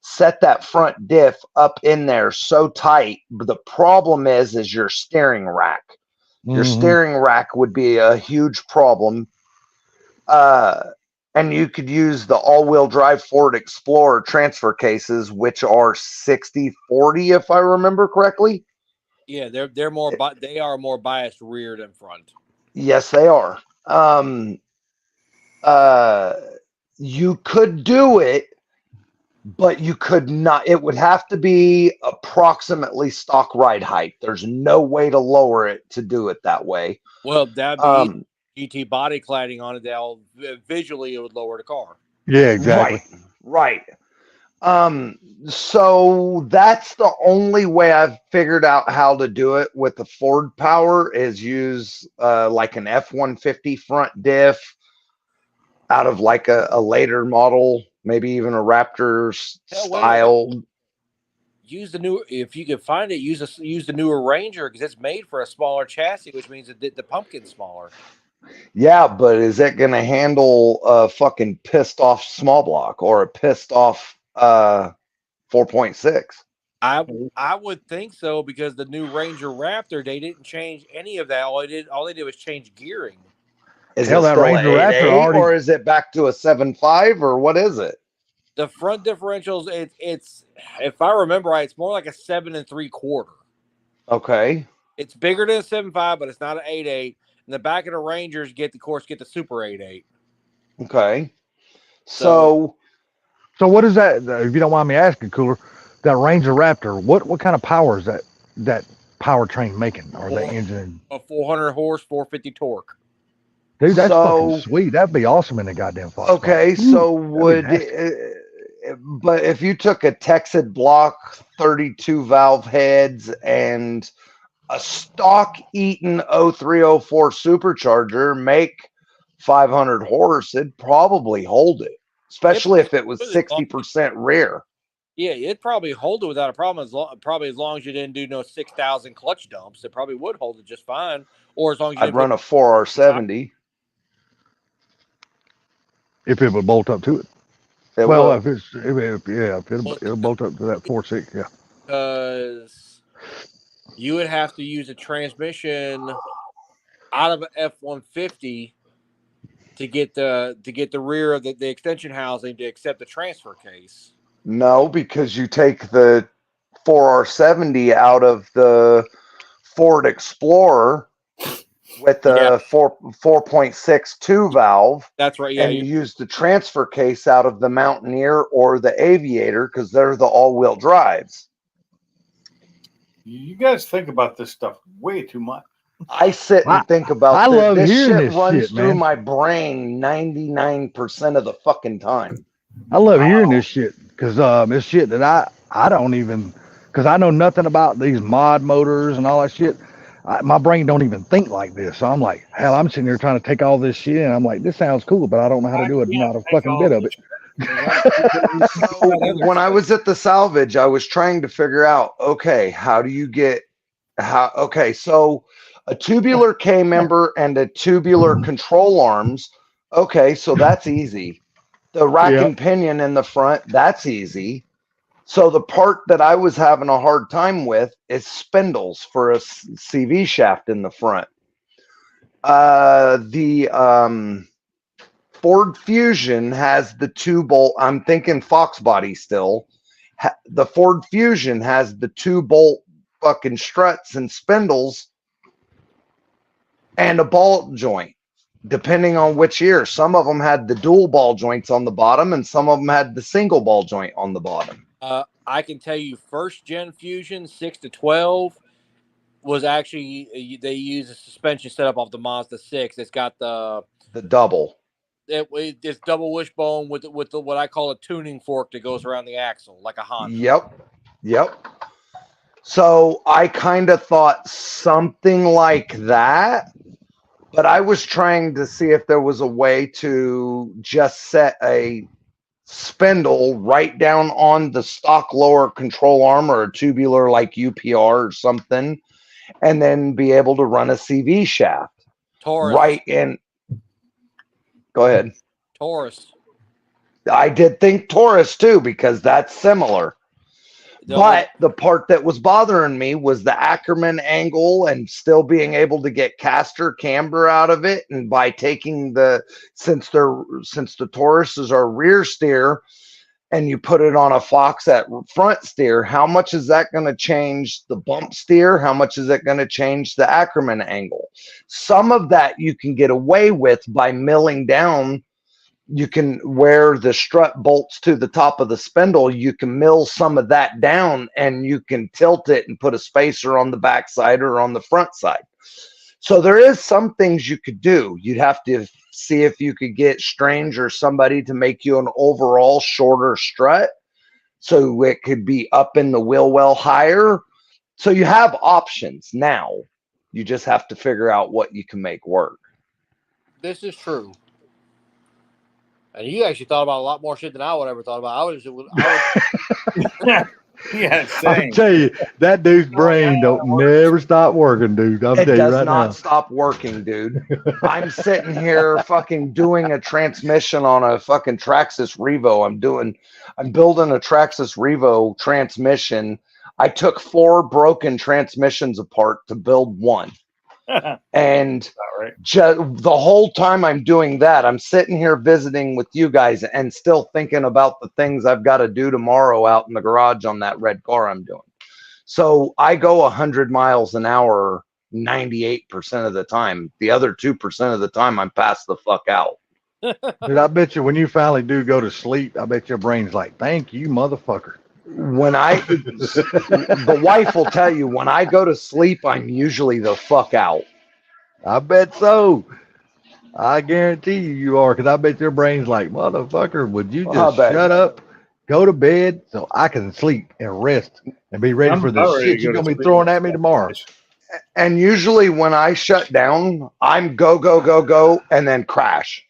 set that front diff up in there so tight. But the problem is your steering rack. Your steering rack would be a huge problem. And you could use the all-wheel drive Ford Explorer transfer cases, which are 60-40, if I remember correctly. Yeah, they are more biased rear than front. Yes, they are. You could do it, but you could not. It would have to be approximately stock ride height. There's no way to lower it to do it that way. Well, that'd be GT body cladding on it. That'll visually it would lower the car. Yeah, exactly. Right. So that's the only way I've figured out how to do it with the Ford Power is use like an F-150 front diff out of like a later model, maybe even a Raptor style. Use the new, if you can find it, use the newer Ranger because it's made for a smaller chassis, which means that the pumpkin's smaller. Yeah, but is it going to handle a fucking pissed off small block or a pissed off 4.6? I would think so because the new Ranger Raptor, they didn't change any of that. All they did was change gearing. Is Hell, it that still Ranger a Raptor 8.8 already- or is it back to a 7.5 or what is it? The front differentials, it's if I remember right, it's more like a 7 3/4. Okay. It's bigger than a 7.5, but it's not an 8.8. And the back of the Rangers get the Super 8.8. Okay. So- So what is that? If you don't mind me asking, Cooler, that Ranger Raptor, what kind of power is that powertrain making, or the engine? A 400 horse, 450 torque. Dude, that's So- fucking sweet. That'd be awesome in the goddamn Fox. okay, Body. so Ooh, would that'd but if you took a Texid block 32 valve heads and a stock Eaton 0304 supercharger make 500 horse, it'd probably hold it, especially if it was 60% rear. Yeah, it'd probably hold it without a problem. Probably as long as you didn't do no 6,000 clutch dumps, it probably would hold it just fine. Or as long as you I'd didn't run a 4R70. if it would bolt up to it. It Well, would. if it'll bolt up to that 4.6, yeah. because you would have to use a transmission out of an F-150 to get the rear of the extension housing to accept the transfer case. No, because you take the 4R70 out of the Ford Explorer with the 4.62 valve. That's right. Yeah, And you use the transfer case out of the Mountaineer or the Aviator because they're the all-wheel drives. You guys think about this stuff way too much. I sit and think about I love this hearing shit this runs shit, through man. my brain 99% of the fucking time. I love hearing this shit because it's shit that I don't even, because I know nothing about these mod motors and all that shit. My brain don't even think like this. So I'm like, hell, I'm sitting here trying to take all this shit, and I'm like, this sounds cool, but I don't know how to do it. Not a fucking bit of it. So when I was at the salvage, I was trying to figure out, okay, so a tubular K member and a tubular control arms. Okay, so that's easy. The rack Yeah. and pinion in the front, that's easy. So the part that I was having a hard time with is spindles for a CV shaft in the front. The Ford Fusion has the 2-bolt. I'm thinking Fox body still. The Ford Fusion has the 2-bolt fucking struts and spindles and a ball joint, depending on which year. Some of them had the dual ball joints on the bottom, and some of them had the single ball joint on the bottom. I can tell you, first gen Fusion 6 to 12 was actually they use a suspension setup off the Mazda 6. It's got the double. It's double wishbone with the what I call a tuning fork that goes around the axle like a Honda. Yep. So I kind of thought something like that, but I was trying to see if there was a way to just set a spindle right down on the stock lower control arm or a tubular like UPR or something, and then be able to run a CV shaft. Taurus. Right in. Go ahead. Taurus. I did think Taurus too, because that's similar. But the part that was bothering me was the Ackerman angle and still being able to get caster camber out of it. And by taking since the Tauruses are rear steer and you put it on a Fox at front steer, how much is that going to change the bump steer? How much is it going to change the Ackerman angle? Some of that you can get away with by milling down. You can, where the strut bolts to the top of the spindle, you can mill some of that down and you can tilt it and put a spacer on the back side or on the front side. So there is some things you could do. You'd have to see if you could get Strange or somebody to make you an overall shorter strut so it could be up in the wheel well higher. So you have options now. You just have to figure out what you can make work. This is true. And you actually thought about a lot more shit than I would ever thought about. Yeah, I same. tell you, that dude's brain don't never stop working, dude. I'm It telling you does right not now. stop working, dude. I'm sitting here fucking doing a transmission on a fucking Traxxas Revo. I'm building a Traxxas Revo transmission. I took 4 broken transmissions apart to build one. And All right. the whole time I'm doing that, I'm sitting here visiting with you guys and still thinking about the things I've got to do tomorrow out in the garage on that red car I'm doing. So I go 100 miles an hour 98% of the time. The other 2% of the time, I'm passed the fuck out. Dude, I bet you when you finally do go to sleep, I bet your brain's like, thank you, motherfucker. When the wife will tell you, when I go to sleep, I'm usually the fuck out. I bet so. I guarantee you are, because I bet your brain's like, motherfucker, would you I just bet. shut up, go to bed so I can sleep and rest and be ready I'm for the about ready shit to you're go to going to be sleep. throwing at me tomorrow. And usually when I shut down, I'm go, go, go, go, and then crash.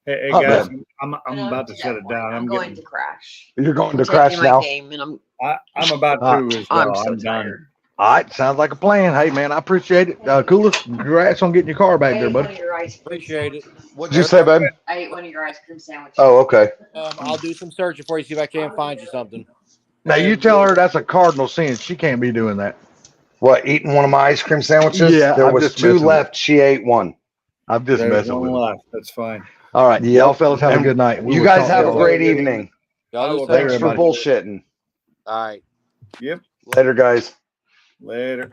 Hey, I guys, bet. I'm about to shut it down. I'm going to crash. You're going to I'm crash taking my now? game, and I'm about to as I'm well. so I'm done. tired. All right, sounds like a plan. Hey, man, I appreciate it. Coolest, congrats on getting your car back there, buddy. Appreciate it. What'd you say, babe? I ate one of your ice cream sandwiches. Oh, okay. I'll do some searching for you, see if I can't find you something. Now, you tell her that's a cardinal sin. She can't be doing that. What, eating one of my ice cream sandwiches? Yeah, There I'm was just 2 messing left. She ate one. I'm just There's messing one with her. left. That's fine. All right, Yep. y'all fellas have a And good night. We You will guys talk have to a y'all great later. evening. Y'all do the Later, Thanks same. for everybody. bullshitting. All right. Yep. Later, guys. Later.